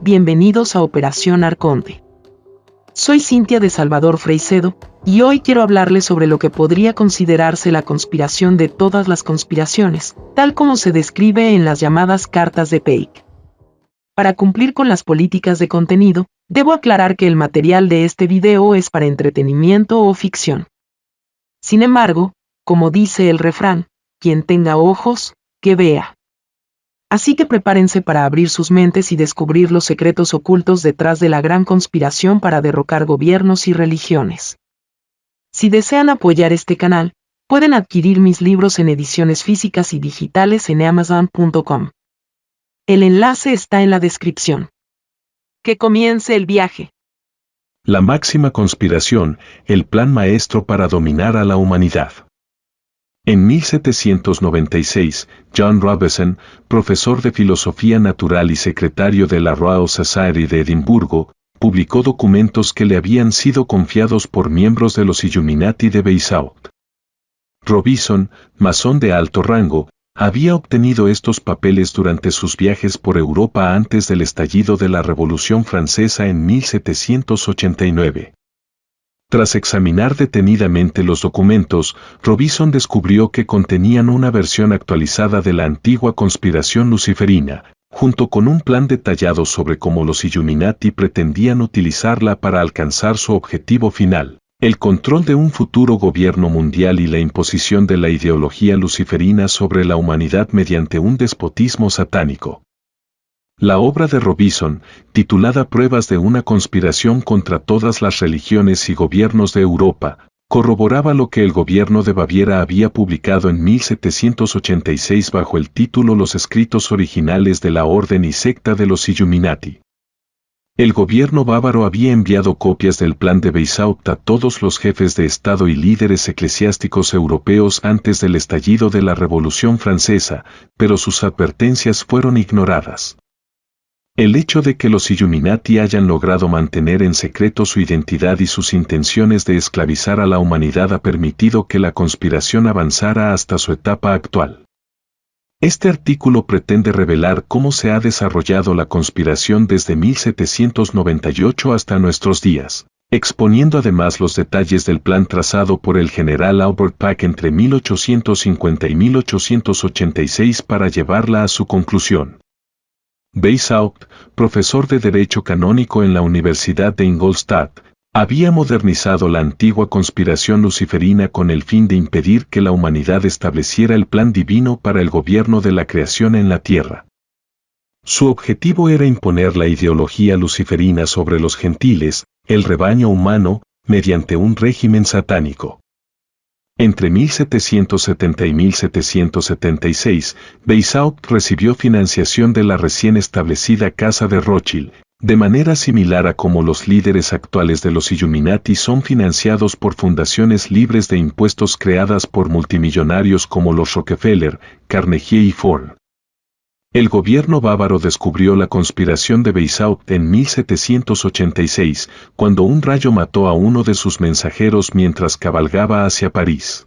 bienvenidos a Operación Arconte. Soy Cintia de Salvador Freixedo, y hoy quiero hablarles sobre lo que podría considerarse la conspiración de todas las conspiraciones, tal como se describe en las llamadas cartas de Peik. Para cumplir con las políticas de contenido, debo aclarar que el material de este video es para entretenimiento o ficción. Sin embargo, como dice el refrán, quien tenga ojos, que vea. Así que prepárense para abrir sus mentes y descubrir los secretos ocultos detrás de la gran conspiración para derrocar gobiernos y religiones. Si desean apoyar este canal, pueden adquirir mis libros en ediciones físicas y digitales en Amazon.com. El enlace está en la descripción. Que comience el viaje. La máxima conspiración, el plan maestro para dominar a la humanidad. En 1796, John Robison, profesor de filosofía natural y secretario de la Royal Society de Edimburgo, publicó documentos que le habían sido confiados por miembros de los Illuminati de Weishaupt. Robison, masón de alto rango, había obtenido estos papeles durante sus viajes por Europa antes del estallido de la Revolución Francesa en 1789. Tras examinar detenidamente los documentos, Robison descubrió que contenían una versión actualizada de la antigua conspiración luciferina, junto con un plan detallado sobre cómo los Illuminati pretendían utilizarla para alcanzar su objetivo final, el control de un futuro gobierno mundial y la imposición de la ideología luciferina sobre la humanidad mediante un despotismo satánico. La obra de Robison, titulada Pruebas de una conspiración contra todas las religiones y gobiernos de Europa, corroboraba lo que el gobierno de Baviera había publicado en 1786 bajo el título Los escritos originales de la Orden y Secta de los Illuminati. El gobierno bávaro había enviado copias del plan de Weishaupt a todos los jefes de Estado y líderes eclesiásticos europeos antes del estallido de la Revolución Francesa, pero sus advertencias fueron ignoradas. El hecho de que los Illuminati hayan logrado mantener en secreto su identidad y sus intenciones de esclavizar a la humanidad ha permitido que la conspiración avanzara hasta su etapa actual. Este artículo pretende revelar cómo se ha desarrollado la conspiración desde 1798 hasta nuestros días, exponiendo además los detalles del plan trazado por el general Albert Pack entre 1850 y 1886 para llevarla a su conclusión. Weishaupt, profesor de Derecho Canónico en la Universidad de Ingolstadt, había modernizado la antigua conspiración luciferina con el fin de impedir que la humanidad estableciera el plan divino para el gobierno de la creación en la tierra. Su objetivo era imponer la ideología luciferina sobre los gentiles, el rebaño humano, mediante un régimen satánico. Entre 1770 y 1776, Weishaupt recibió financiación de la recién establecida Casa de Rothschild, de manera similar a como los líderes actuales de los Illuminati son financiados por fundaciones libres de impuestos creadas por multimillonarios como los Rockefeller, Carnegie y Ford. El gobierno bávaro descubrió la conspiración de Weishaupt en 1786, cuando un rayo mató a uno de sus mensajeros mientras cabalgaba hacia París.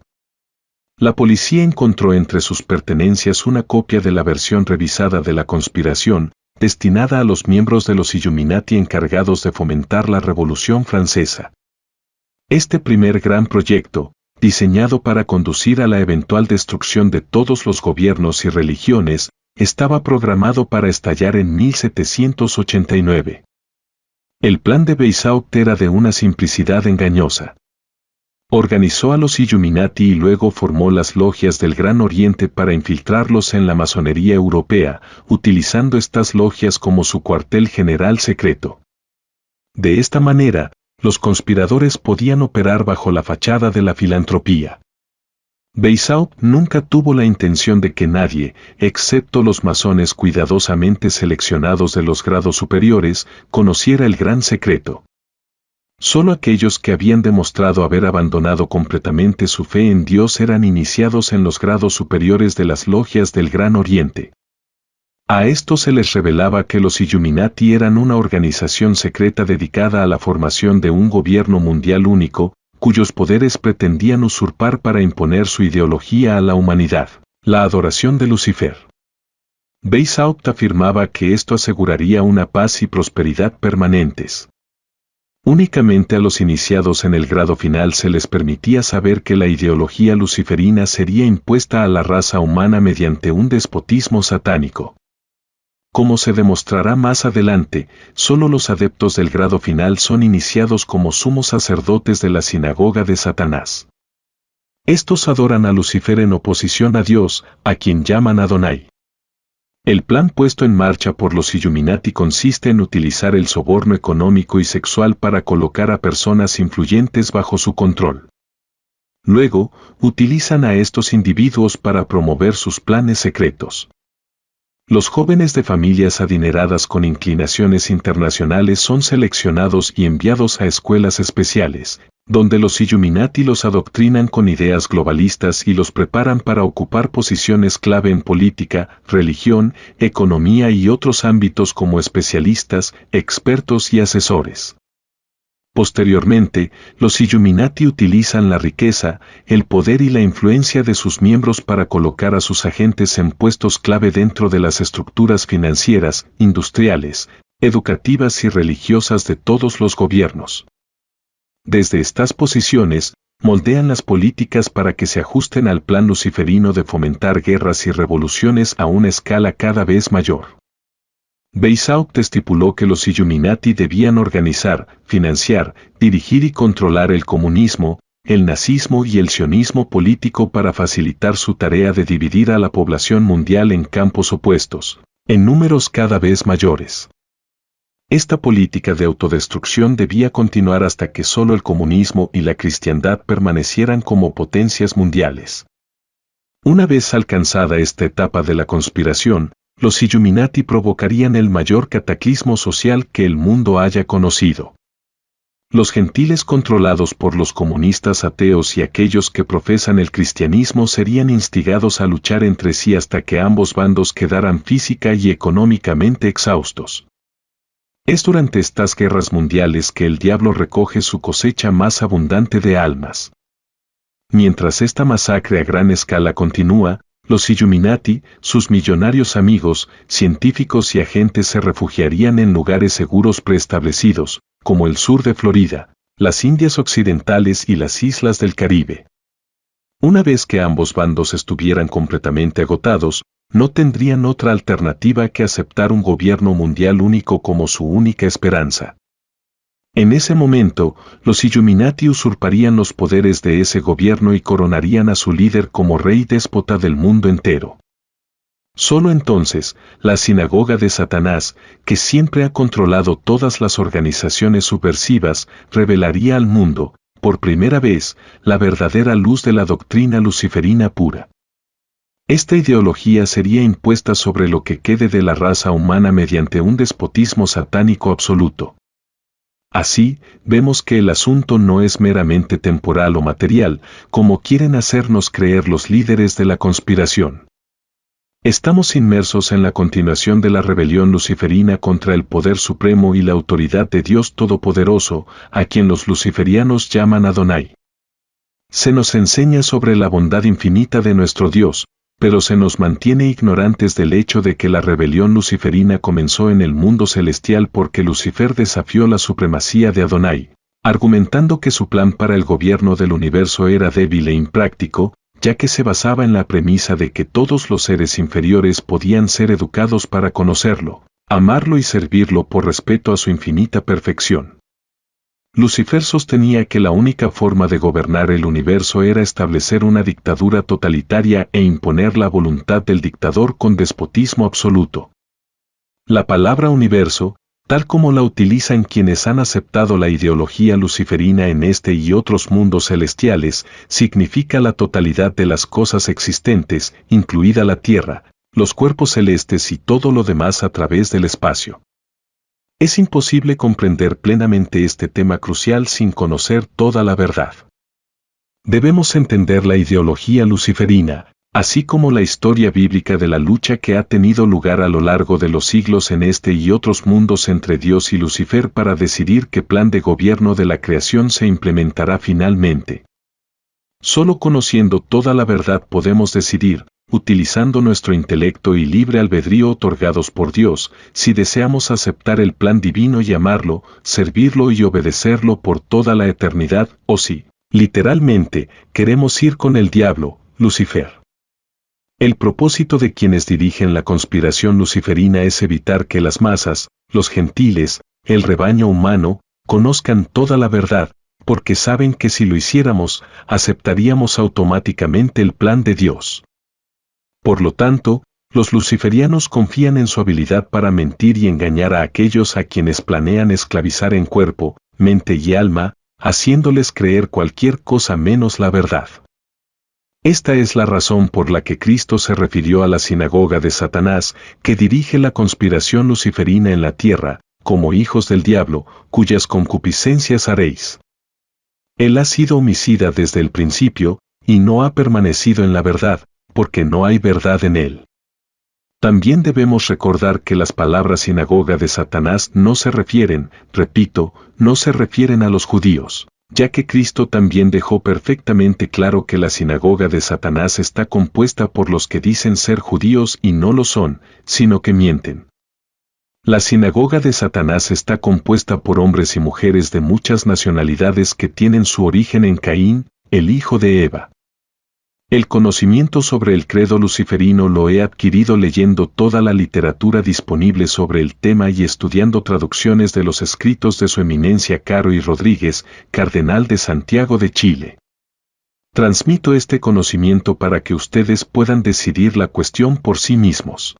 La policía encontró entre sus pertenencias una copia de la versión revisada de la conspiración, destinada a los miembros de los Illuminati encargados de fomentar la Revolución Francesa. Este primer gran proyecto, diseñado para conducir a la eventual destrucción de todos los gobiernos y religiones, estaba programado para estallar en 1789. El plan de Weishaupt era de una simplicidad engañosa. Organizó a los Illuminati y luego formó las logias del Gran Oriente para infiltrarlos en la masonería europea, utilizando estas logias como su cuartel general secreto. De esta manera, los conspiradores podían operar bajo la fachada de la filantropía. Weishaupt nunca tuvo la intención de que nadie, excepto los masones cuidadosamente seleccionados de los grados superiores, conociera el gran secreto. Solo aquellos que habían demostrado haber abandonado completamente su fe en Dios eran iniciados en los grados superiores de las logias del Gran Oriente. A esto se les revelaba que los Illuminati eran una organización secreta dedicada a la formación de un gobierno mundial único, cuyos poderes pretendían usurpar para imponer su ideología a la humanidad, la adoración de Lucifer. Weishaupt afirmaba que esto aseguraría una paz y prosperidad permanentes. Únicamente a los iniciados en el grado final se les permitía saber que la ideología luciferina sería impuesta a la raza humana mediante un despotismo satánico. Como se demostrará más adelante, solo los adeptos del grado final son iniciados como sumos sacerdotes de la sinagoga de Satanás. Estos adoran a Lucifer en oposición a Dios, a quien llaman Adonai. El plan puesto en marcha por los Illuminati consiste en utilizar el soborno económico y sexual para colocar a personas influyentes bajo su control. Luego, utilizan a estos individuos para promover sus planes secretos. Los jóvenes de familias adineradas con inclinaciones internacionales son seleccionados y enviados a escuelas especiales, donde los Illuminati los adoctrinan con ideas globalistas y los preparan para ocupar posiciones clave en política, religión, economía y otros ámbitos como especialistas, expertos y asesores. Posteriormente, los Illuminati utilizan la riqueza, el poder y la influencia de sus miembros para colocar a sus agentes en puestos clave dentro de las estructuras financieras, industriales, educativas y religiosas de todos los gobiernos. Desde estas posiciones, moldean las políticas para que se ajusten al plan luciferino de fomentar guerras y revoluciones a una escala cada vez mayor. Weishaupt estipuló que los Illuminati debían organizar, financiar, dirigir y controlar el comunismo, el nazismo y el sionismo político para facilitar su tarea de dividir a la población mundial en campos opuestos, en números cada vez mayores. Esta política de autodestrucción debía continuar hasta que solo el comunismo y la cristiandad permanecieran como potencias mundiales. Una vez alcanzada esta etapa de la conspiración, los Illuminati provocarían el mayor cataclismo social que el mundo haya conocido. Los gentiles controlados por los comunistas ateos y aquellos que profesan el cristianismo serían instigados a luchar entre sí hasta que ambos bandos quedaran física y económicamente exhaustos. Es durante estas guerras mundiales que el diablo recoge su cosecha más abundante de almas. Mientras esta masacre a gran escala continúa, los Illuminati, sus millonarios amigos, científicos y agentes se refugiarían en lugares seguros preestablecidos, como el sur de Florida, las Indias Occidentales y las islas del Caribe. Una vez que ambos bandos estuvieran completamente agotados, no tendrían otra alternativa que aceptar un gobierno mundial único como su única esperanza. En ese momento, los Illuminati usurparían los poderes de ese gobierno y coronarían a su líder como rey déspota del mundo entero. Solo entonces, la sinagoga de Satanás, que siempre ha controlado todas las organizaciones subversivas, revelaría al mundo, por primera vez, la verdadera luz de la doctrina luciferina pura. Esta ideología sería impuesta sobre lo que quede de la raza humana mediante un despotismo satánico absoluto. Así, vemos que el asunto no es meramente temporal o material, como quieren hacernos creer los líderes de la conspiración. Estamos inmersos en la continuación de la rebelión luciferina contra el poder supremo y la autoridad de Dios Todopoderoso, a quien los luciferianos llaman Adonai. Se nos enseña sobre la bondad infinita de nuestro Dios, pero se nos mantiene ignorantes del hecho de que la rebelión luciferina comenzó en el mundo celestial porque Lucifer desafió la supremacía de Adonai, argumentando que su plan para el gobierno del universo era débil e impráctico, ya que se basaba en la premisa de que todos los seres inferiores podían ser educados para conocerlo, amarlo y servirlo por respeto a su infinita perfección. Lucifer sostenía que la única forma de gobernar el universo era establecer una dictadura totalitaria e imponer la voluntad del dictador con despotismo absoluto. La palabra universo, tal como la utilizan quienes han aceptado la ideología luciferina en este y otros mundos celestiales, significa la totalidad de las cosas existentes, incluida la Tierra, los cuerpos celestes y todo lo demás a través del espacio. Es imposible comprender plenamente este tema crucial sin conocer toda la verdad. Debemos entender la ideología luciferina, así como la historia bíblica de la lucha que ha tenido lugar a lo largo de los siglos en este y otros mundos entre Dios y Lucifer para decidir qué plan de gobierno de la creación se implementará finalmente. Solo conociendo toda la verdad podemos decidir, utilizando nuestro intelecto y libre albedrío otorgados por Dios, si deseamos aceptar el plan divino y amarlo, servirlo y obedecerlo por toda la eternidad, o si, literalmente, queremos ir con el diablo, Lucifer. El propósito de quienes dirigen la conspiración luciferina es evitar que las masas, los gentiles, el rebaño humano, conozcan toda la verdad, porque saben que si lo hiciéramos, aceptaríamos automáticamente el plan de Dios. Por lo tanto, los luciferianos confían en su habilidad para mentir y engañar a aquellos a quienes planean esclavizar en cuerpo, mente y alma, haciéndoles creer cualquier cosa menos la verdad. Esta es la razón por la que Cristo se refirió a la sinagoga de Satanás, que dirige la conspiración luciferina en la tierra, como hijos del diablo, cuyas concupiscencias haréis. Él ha sido homicida desde el principio, y no ha permanecido en la verdad, porque no hay verdad en él. También debemos recordar que las palabras sinagoga de Satanás no se refieren, repito, no se refieren a los judíos, ya que Cristo también dejó perfectamente claro que la sinagoga de Satanás está compuesta por los que dicen ser judíos y no lo son, sino que mienten. La sinagoga de Satanás está compuesta por hombres y mujeres de muchas nacionalidades que tienen su origen en Caín, el hijo de Eva. El conocimiento sobre el credo luciferino lo he adquirido leyendo toda la literatura disponible sobre el tema y estudiando traducciones de los escritos de su eminencia Caro y Rodríguez, cardenal de Santiago de Chile. Transmito este conocimiento para que ustedes puedan decidir la cuestión por sí mismos.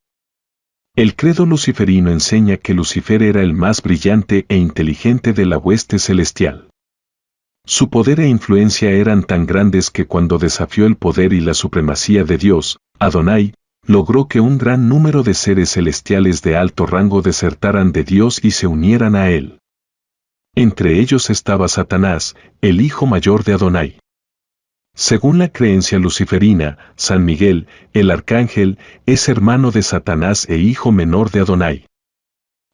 El credo luciferino enseña que Lucifer era el más brillante e inteligente de la hueste celestial. Su poder e influencia eran tan grandes que cuando desafió el poder y la supremacía de Dios, Adonai, logró que un gran número de seres celestiales de alto rango desertaran de Dios y se unieran a él. Entre ellos estaba Satanás, el hijo mayor de Adonai. Según la creencia luciferina, San Miguel, el arcángel, es hermano de Satanás e hijo menor de Adonai.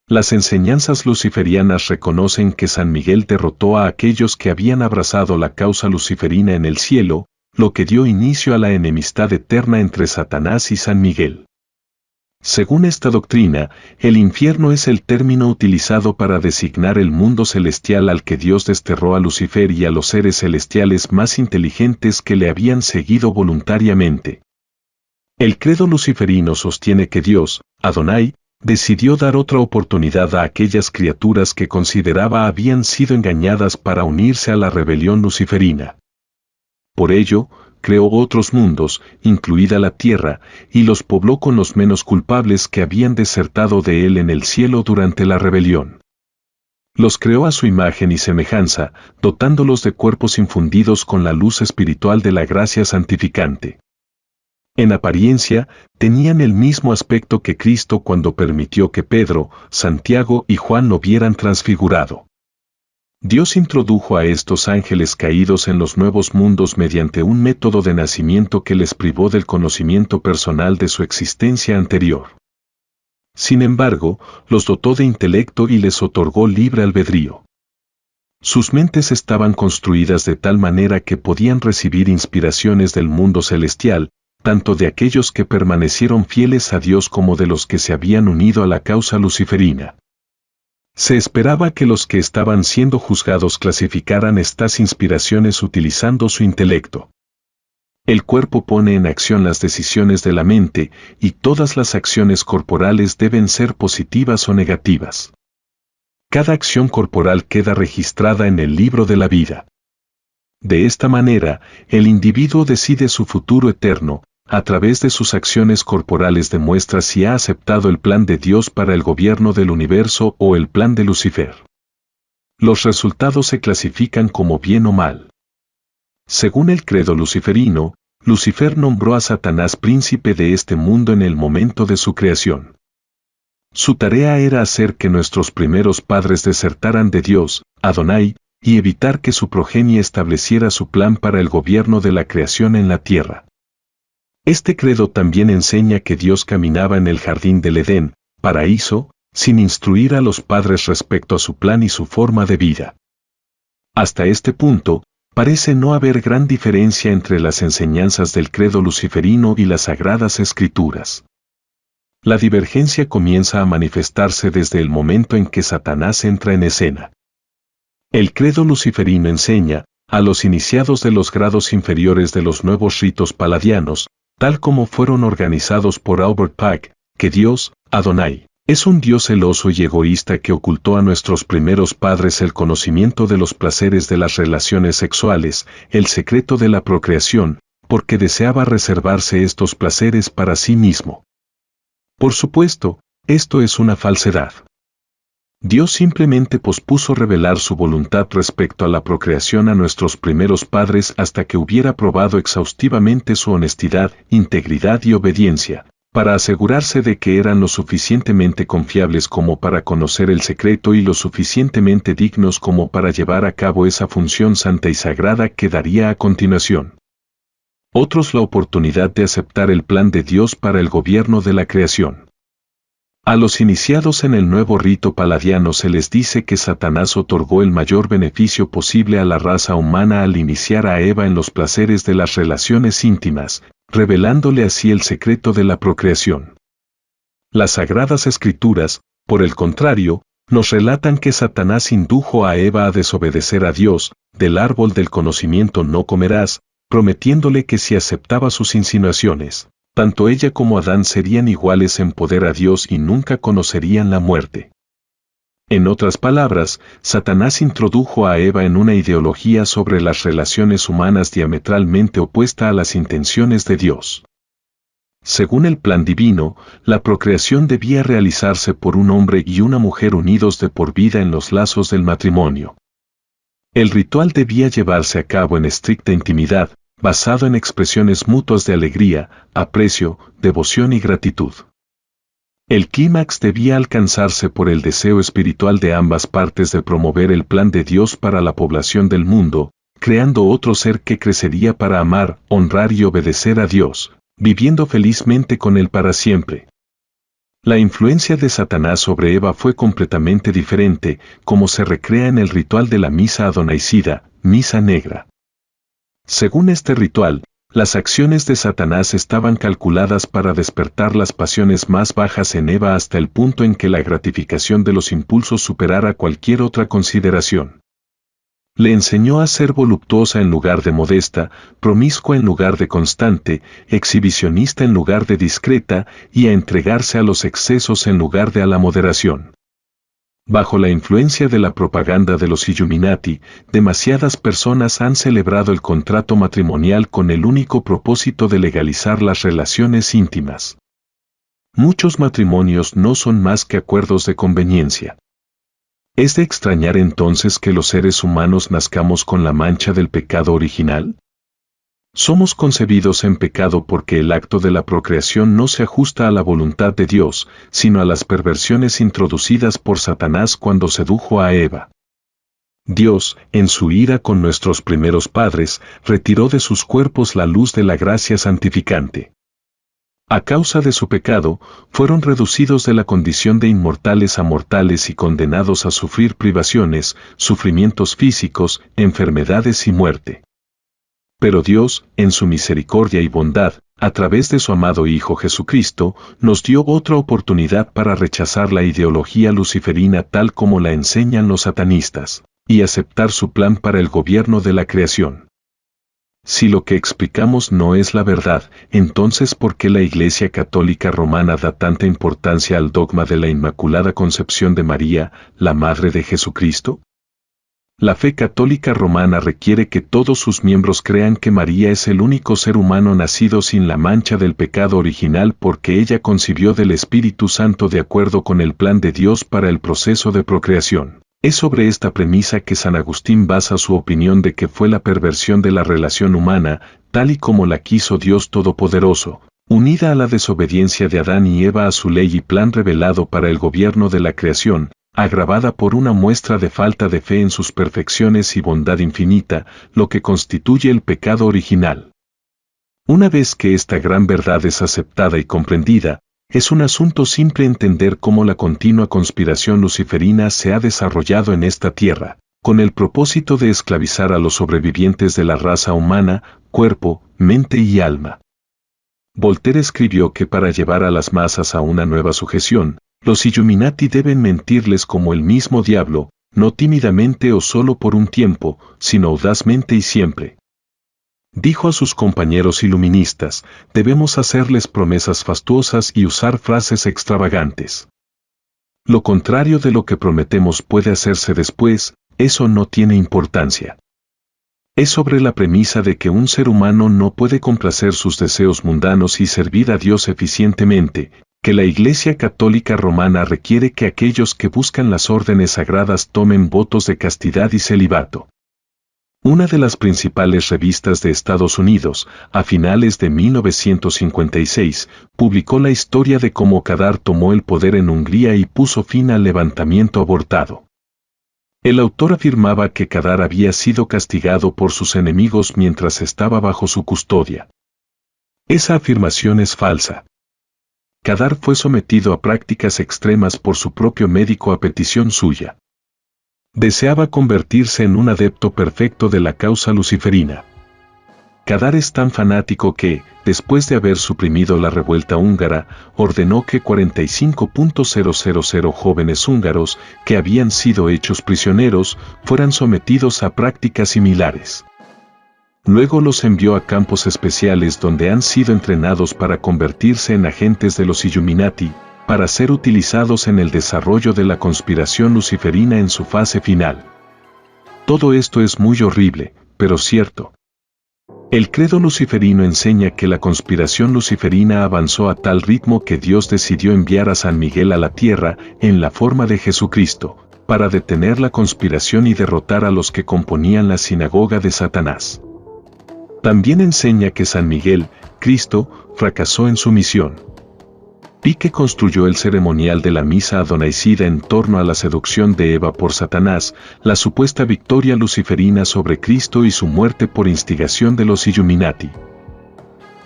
Las enseñanzas luciferianas reconocen que San Miguel derrotó a aquellos que habían abrazado la causa luciferina en el cielo, lo que dio inicio a la enemistad eterna entre Satanás y San Miguel. Según esta doctrina, el infierno es el término utilizado para designar el mundo celestial al que Dios desterró a Lucifer y a los seres celestiales más inteligentes que le habían seguido voluntariamente. El credo luciferino sostiene que Dios, Adonai, decidió dar otra oportunidad a aquellas criaturas que consideraba habían sido engañadas para unirse a la rebelión luciferina. Por ello, creó otros mundos, incluida la tierra, y los pobló con los menos culpables que habían desertado de él en el cielo durante la rebelión. Los creó a su imagen y semejanza, dotándolos de cuerpos infundidos con la luz espiritual de la gracia santificante. En apariencia, tenían el mismo aspecto que Cristo cuando permitió que Pedro, Santiago y Juan lo vieran transfigurado. Dios introdujo a estos ángeles caídos en los nuevos mundos mediante un método de nacimiento que les privó del conocimiento personal de su existencia anterior. Sin embargo, los dotó de intelecto y les otorgó libre albedrío. Sus mentes estaban construidas de tal manera que podían recibir inspiraciones del mundo celestial, tanto de aquellos que permanecieron fieles a Dios como de los que se habían unido a la causa luciferina. Se esperaba que los que estaban siendo juzgados clasificaran estas inspiraciones utilizando su intelecto. El cuerpo pone en acción las decisiones de la mente, y todas las acciones corporales deben ser positivas o negativas. Cada acción corporal queda registrada en el libro de la vida. De esta manera, el individuo decide su futuro eterno. A través de sus acciones corporales demuestra si ha aceptado el plan de Dios para el gobierno del universo o el plan de Lucifer. Los resultados se clasifican como bien o mal. Según el credo luciferino, Lucifer nombró a Satanás príncipe de este mundo en el momento de su creación. Su tarea era hacer que nuestros primeros padres desertaran de Dios, Adonai, y evitar que su progenie estableciera su plan para el gobierno de la creación en la tierra. Este credo también enseña que Dios caminaba en el jardín del Edén, paraíso, sin instruir a los padres respecto a su plan y su forma de vida. Hasta este punto, parece no haber gran diferencia entre las enseñanzas del credo luciferino y las sagradas escrituras. La divergencia comienza a manifestarse desde el momento en que Satanás entra en escena. El credo luciferino enseña, a los iniciados de los grados inferiores de los nuevos ritos paladianos, tal como fueron organizados por Albert Pike, que Dios, Adonai, es un Dios celoso y egoísta que ocultó a nuestros primeros padres el conocimiento de los placeres de las relaciones sexuales, el secreto de la procreación, porque deseaba reservarse estos placeres para sí mismo. Por supuesto, esto es una falsedad. Dios simplemente pospuso revelar su voluntad respecto a la procreación a nuestros primeros padres hasta que hubiera probado exhaustivamente su honestidad, integridad y obediencia, para asegurarse de que eran lo suficientemente confiables como para conocer el secreto y lo suficientemente dignos como para llevar a cabo esa función santa y sagrada que daría a continuación. Otros la oportunidad de aceptar el plan de Dios para el gobierno de la creación. A los iniciados en el nuevo rito paladiano se les dice que Satanás otorgó el mayor beneficio posible a la raza humana al iniciar a Eva en los placeres de las relaciones íntimas, revelándole así el secreto de la procreación. Las Sagradas Escrituras, por el contrario, nos relatan que Satanás indujo a Eva a desobedecer a Dios, del árbol del conocimiento no comerás, prometiéndole que si aceptaba sus insinuaciones, tanto ella como Adán serían iguales en poder a Dios y nunca conocerían la muerte. En otras palabras, Satanás introdujo a Eva en una ideología sobre las relaciones humanas diametralmente opuesta a las intenciones de Dios. Según el plan divino, la procreación debía realizarse por un hombre y una mujer unidos de por vida en los lazos del matrimonio. El ritual debía llevarse a cabo en estricta intimidad, basado en expresiones mutuas de alegría, aprecio, devoción y gratitud. El clímax debía alcanzarse por el deseo espiritual de ambas partes de promover el plan de Dios para la población del mundo, creando otro ser que crecería para amar, honrar y obedecer a Dios, viviendo felizmente con Él para siempre. La influencia de Satanás sobre Eva fue completamente diferente, como se recrea en el ritual de la misa adonaicida, misa negra. Según este ritual, las acciones de Satanás estaban calculadas para despertar las pasiones más bajas en Eva hasta el punto en que la gratificación de los impulsos superara cualquier otra consideración. Le enseñó a ser voluptuosa en lugar de modesta, promiscua en lugar de constante, exhibicionista en lugar de discreta, y a entregarse a los excesos en lugar de a la moderación. Bajo la influencia de la propaganda de los Illuminati, demasiadas personas han celebrado el contrato matrimonial con el único propósito de legalizar las relaciones íntimas. Muchos matrimonios no son más que acuerdos de conveniencia. ¿Es de extrañar entonces que los seres humanos nazcamos con la mancha del pecado original? Somos concebidos en pecado porque el acto de la procreación no se ajusta a la voluntad de Dios, sino a las perversiones introducidas por Satanás cuando sedujo a Eva. Dios, en su ira con nuestros primeros padres, retiró de sus cuerpos la luz de la gracia santificante. A causa de su pecado, fueron reducidos de la condición de inmortales a mortales y condenados a sufrir privaciones, sufrimientos físicos, enfermedades y muerte. Pero Dios, en su misericordia y bondad, a través de su amado Hijo Jesucristo, nos dio otra oportunidad para rechazar la ideología luciferina tal como la enseñan los satanistas, y aceptar su plan para el gobierno de la creación. Si lo que explicamos no es la verdad, entonces ¿por qué la Iglesia Católica Romana da tanta importancia al dogma de la Inmaculada Concepción de María, la Madre de Jesucristo? La fe católica romana requiere que todos sus miembros crean que María es el único ser humano nacido sin la mancha del pecado original porque ella concibió del Espíritu Santo de acuerdo con el plan de Dios para el proceso de procreación. Es sobre esta premisa que San Agustín basa su opinión de que fue la perversión de la relación humana, tal y como la quiso Dios Todopoderoso, unida a la desobediencia de Adán y Eva a su ley y plan revelado para el gobierno de la creación, agravada por una muestra de falta de fe en sus perfecciones y bondad infinita, lo que constituye el pecado original. Una vez que esta gran verdad es aceptada y comprendida, es un asunto simple entender cómo la continua conspiración luciferina se ha desarrollado en esta tierra, con el propósito de esclavizar a los sobrevivientes de la raza humana, cuerpo, mente y alma. Voltaire escribió que para llevar a las masas a una nueva sujeción, los Illuminati deben mentirles como el mismo diablo, no tímidamente o solo por un tiempo, sino audazmente y siempre. Dijo a sus compañeros iluministas, debemos hacerles promesas fastuosas y usar frases extravagantes. Lo contrario de lo que prometemos puede hacerse después, eso no tiene importancia. Es sobre la premisa de que un ser humano no puede complacer sus deseos mundanos y servir a Dios eficientemente, que la Iglesia Católica Romana requiere que aquellos que buscan las órdenes sagradas tomen votos de castidad y celibato. Una de las principales revistas de Estados Unidos, a finales de 1956, publicó la historia de cómo Kadar tomó el poder en Hungría y puso fin al levantamiento abortado. El autor afirmaba que Kadar había sido castigado por sus enemigos mientras estaba bajo su custodia. Esa afirmación es falsa. Kadar fue sometido a prácticas extremas por su propio médico a petición suya. Deseaba convertirse en un adepto perfecto de la causa luciferina. Kadar es tan fanático que, después de haber suprimido la revuelta húngara, ordenó que 45.000 jóvenes húngaros, que habían sido hechos prisioneros, fueran sometidos a prácticas similares. Luego los envió a campos especiales donde han sido entrenados para convertirse en agentes de los Illuminati, para ser utilizados en el desarrollo de la conspiración luciferina en su fase final. Todo esto es muy horrible, pero cierto. El credo luciferino enseña que la conspiración luciferina avanzó a tal ritmo que Dios decidió enviar a San Miguel a la tierra, en la forma de Jesucristo, para detener la conspiración y derrotar a los que componían la sinagoga de Satanás. También enseña que San Miguel, Cristo, fracasó en su misión. Pique construyó el ceremonial de la misa adonaicida en torno a la seducción de Eva por Satanás, la supuesta victoria luciferina sobre Cristo y su muerte por instigación de los Illuminati.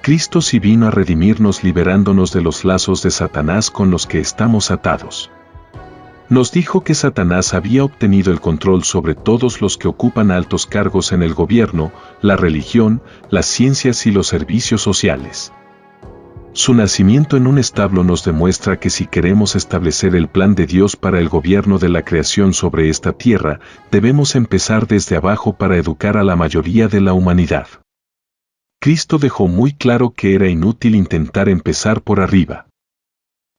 Cristo sí vino a redimirnos liberándonos de los lazos de Satanás con los que estamos atados. Nos dijo que Satanás había obtenido el control sobre todos los que ocupan altos cargos en el gobierno, la religión, las ciencias y los servicios sociales. Su nacimiento en un establo nos demuestra que si queremos establecer el plan de Dios para el gobierno de la creación sobre esta tierra, debemos empezar desde abajo para educar a la mayoría de la humanidad. Cristo dejó muy claro que era inútil intentar empezar por arriba.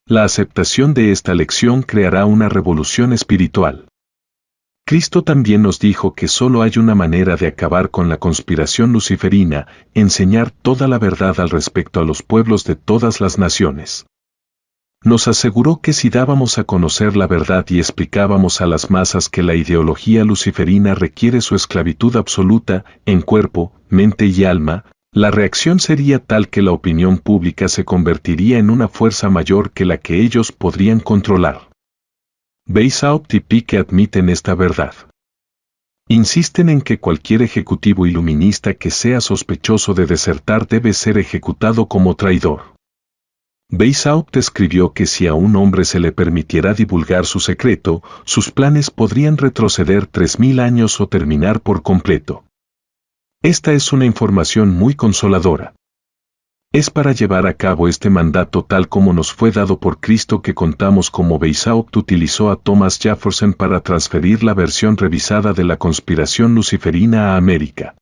La aceptación de esta lección creará una revolución espiritual. Cristo también nos dijo que solo hay una manera de acabar con la conspiración luciferina, enseñar toda la verdad al respecto a los pueblos de todas las naciones. Nos aseguró que si dábamos a conocer la verdad y explicábamos a las masas que la ideología luciferina requiere su esclavitud absoluta, en cuerpo, mente y alma, la reacción sería tal que la opinión pública se convertiría en una fuerza mayor que la que ellos podrían controlar. Weishaupt y Pique admiten esta verdad. Insisten en que cualquier ejecutivo iluminista que sea sospechoso de desertar debe ser ejecutado como traidor. Weishaupt escribió que si a un hombre se le permitiera divulgar su secreto, sus planes podrían retroceder 3000 años o terminar por completo. Esta es una información muy consoladora. Es para llevar a cabo este mandato tal como nos fue dado por Cristo que contamos cómo Weishaupt utilizó a Thomas Jefferson para transferir la versión revisada de la conspiración luciferina a América.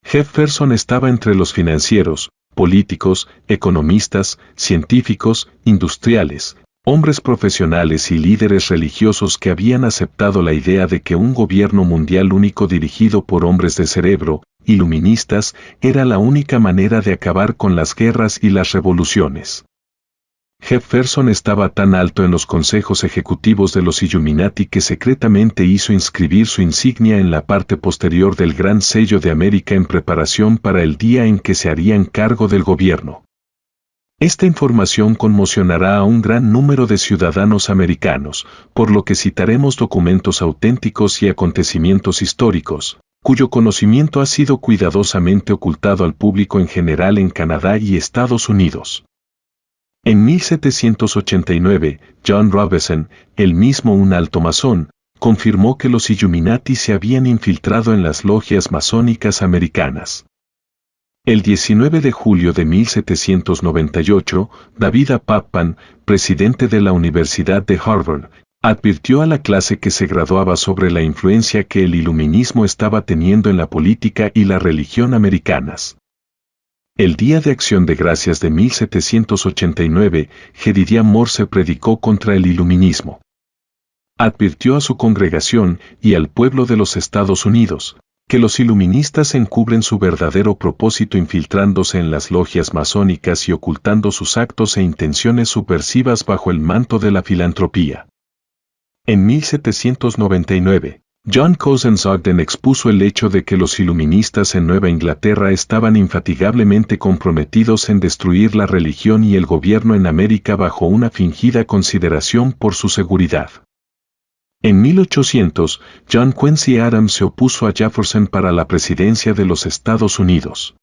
Jefferson estaba entre los financieros, políticos, economistas, científicos, industriales, hombres profesionales y líderes religiosos que habían aceptado la idea de que un gobierno mundial único dirigido por hombres de cerebro, iluministas, era la única manera de acabar con las guerras y las revoluciones. Jefferson estaba tan alto en los consejos ejecutivos de los Illuminati que secretamente hizo inscribir su insignia en la parte posterior del Gran Sello de América en preparación para el día en que se harían cargo del gobierno. Esta información conmocionará a un gran número de ciudadanos americanos, por lo que citaremos documentos auténticos y acontecimientos históricos, cuyo conocimiento ha sido cuidadosamente ocultado al público en general en Canadá y Estados Unidos. En 1789, John Robison, el mismo un alto masón, confirmó que los Illuminati se habían infiltrado en las logias masónicas americanas. El 19 de julio de 1798, David A. Pappan, presidente de la Universidad de Harvard, advirtió a la clase que se graduaba sobre la influencia que el iluminismo estaba teniendo en la política y la religión americanas. El Día de Acción de Gracias de 1789, Jedediah Morse predicó contra el iluminismo. Advirtió a su congregación y al pueblo de los Estados Unidos que los iluministas encubren su verdadero propósito infiltrándose en las logias masónicas y ocultando sus actos e intenciones subversivas bajo el manto de la filantropía. En 1799, John Cousins Ogden expuso el hecho de que los iluministas en Nueva Inglaterra estaban infatigablemente comprometidos en destruir la religión y el gobierno en América bajo una fingida consideración por su seguridad. En 1800, John Quincy Adams se opuso a Jefferson para la presidencia de los Estados Unidos.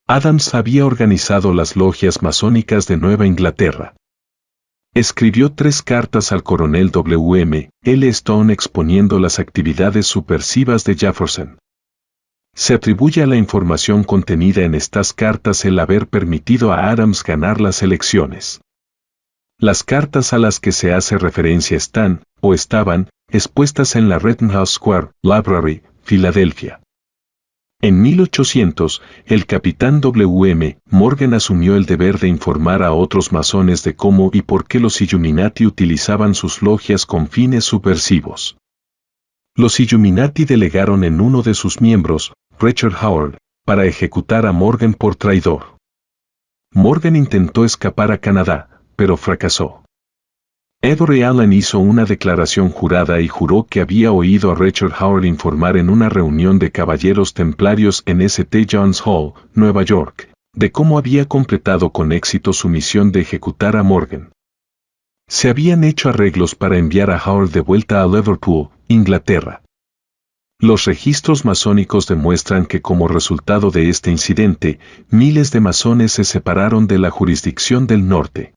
Adams había organizado las logias masónicas de Nueva Inglaterra. Escribió 3 cartas al coronel W.M. L. Stone exponiendo las actividades subversivas de Jefferson. Se atribuye a la información contenida en estas cartas el haber permitido a Adams ganar las elecciones. Las cartas a las que se hace referencia están, o estaban, expuestas en la Rittenhouse Square Library, Filadelfia. En 1800, el capitán W.M. Morgan asumió el deber de informar a otros masones de cómo y por qué los Illuminati utilizaban sus logias con fines subversivos. Los Illuminati delegaron en uno de sus miembros, Richard Howard, para ejecutar a Morgan por traidor. Morgan intentó escapar a Canadá, pero fracasó. Edward Allen hizo una declaración jurada y juró que había oído a Richard Howard informar en una reunión de caballeros templarios en St. John's Hall, Nueva York, de cómo había completado con éxito su misión de ejecutar a Morgan. Se habían hecho arreglos para enviar a Howard de vuelta a Liverpool, Inglaterra. Los registros masónicos demuestran que como resultado de este incidente, miles de masones se separaron de la jurisdicción del norte.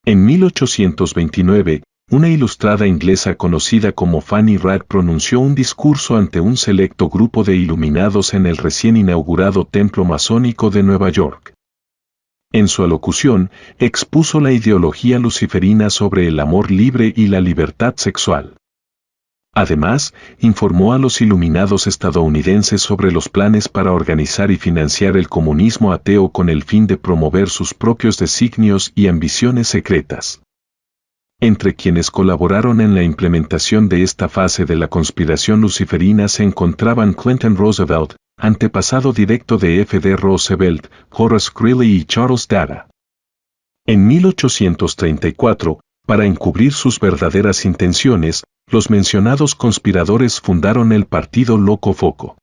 En 1829, una ilustrada inglesa conocida como Fanny Rad pronunció un discurso ante un selecto grupo de iluminados en el recién inaugurado Templo Masónico de Nueva York. En su alocución, expuso la ideología luciferina sobre el amor libre y la libertad sexual. Además, informó a los iluminados estadounidenses sobre los planes para organizar y financiar el comunismo ateo con el fin de promover sus propios designios y ambiciones secretas. Entre quienes colaboraron en la implementación de esta fase de la conspiración luciferina se encontraban Clinton Roosevelt, antepasado directo de F. D. Roosevelt, Horace Greeley y Charles Dana. En 1834, para encubrir sus verdaderas intenciones, los mencionados conspiradores fundaron el Partido Loco Foco.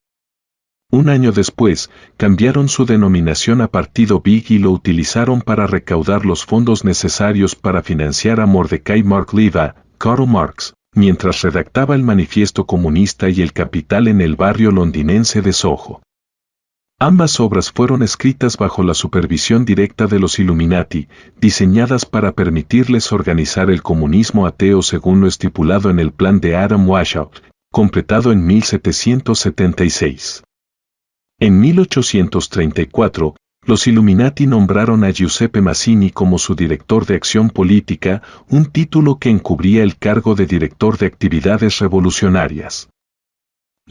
Un año después, cambiaron su denominación a Partido Big y lo utilizaron para recaudar los fondos necesarios para financiar a Mordecai Mark-Leva, Karl Marx, mientras redactaba el Manifiesto Comunista y el Capital en el barrio londinense de Soho. Ambas obras fueron escritas bajo la supervisión directa de los Illuminati, diseñadas para permitirles organizar el comunismo ateo según lo estipulado en el plan de Adam Weishaupt, completado en 1776. En 1834, los Illuminati nombraron a Giuseppe Mazzini como su director de acción política, un título que encubría el cargo de director de actividades revolucionarias.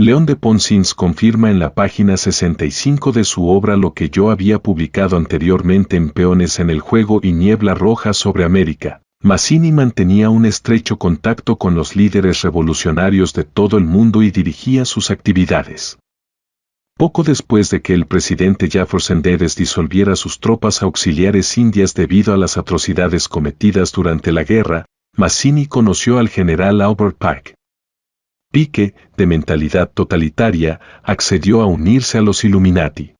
León de Ponsins confirma en la página 65 de su obra lo que yo había publicado anteriormente en Peones en el Juego y Niebla Roja sobre América. Mazzini mantenía un estrecho contacto con los líderes revolucionarios de todo el mundo y dirigía sus actividades. Poco después de que el presidente Jefferson Davis disolviera sus tropas auxiliares indias debido a las atrocidades cometidas durante la guerra, Mazzini conoció al general Albert Pike. Pike, de mentalidad totalitaria, accedió a unirse a los Illuminati.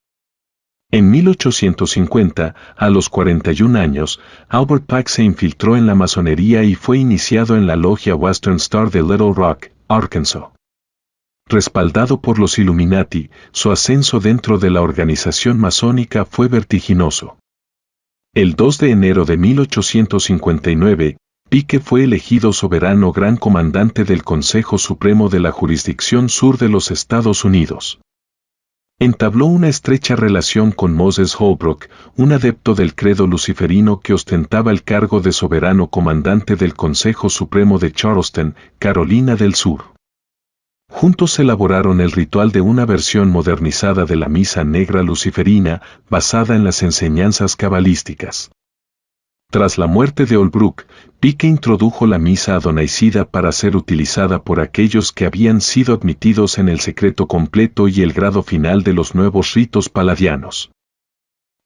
En 1850, a los 41 años, Albert Pike se infiltró en la masonería y fue iniciado en la logia Western Star de Little Rock, Arkansas. Respaldado por los Illuminati, su ascenso dentro de la organización masónica fue vertiginoso. El 2 de enero de 1859, Pique fue elegido soberano gran comandante del Consejo Supremo de la Jurisdicción Sur de los Estados Unidos. Entabló una estrecha relación con Moses Holbrook, un adepto del credo luciferino que ostentaba el cargo de soberano comandante del Consejo Supremo de Charleston, Carolina del Sur. Juntos elaboraron el ritual de una versión modernizada de la misa negra luciferina, basada en las enseñanzas cabalísticas. Tras la muerte de Holbrook, Pique introdujo la misa adonaicida para ser utilizada por aquellos que habían sido admitidos en el secreto completo y el grado final de los nuevos ritos paladianos.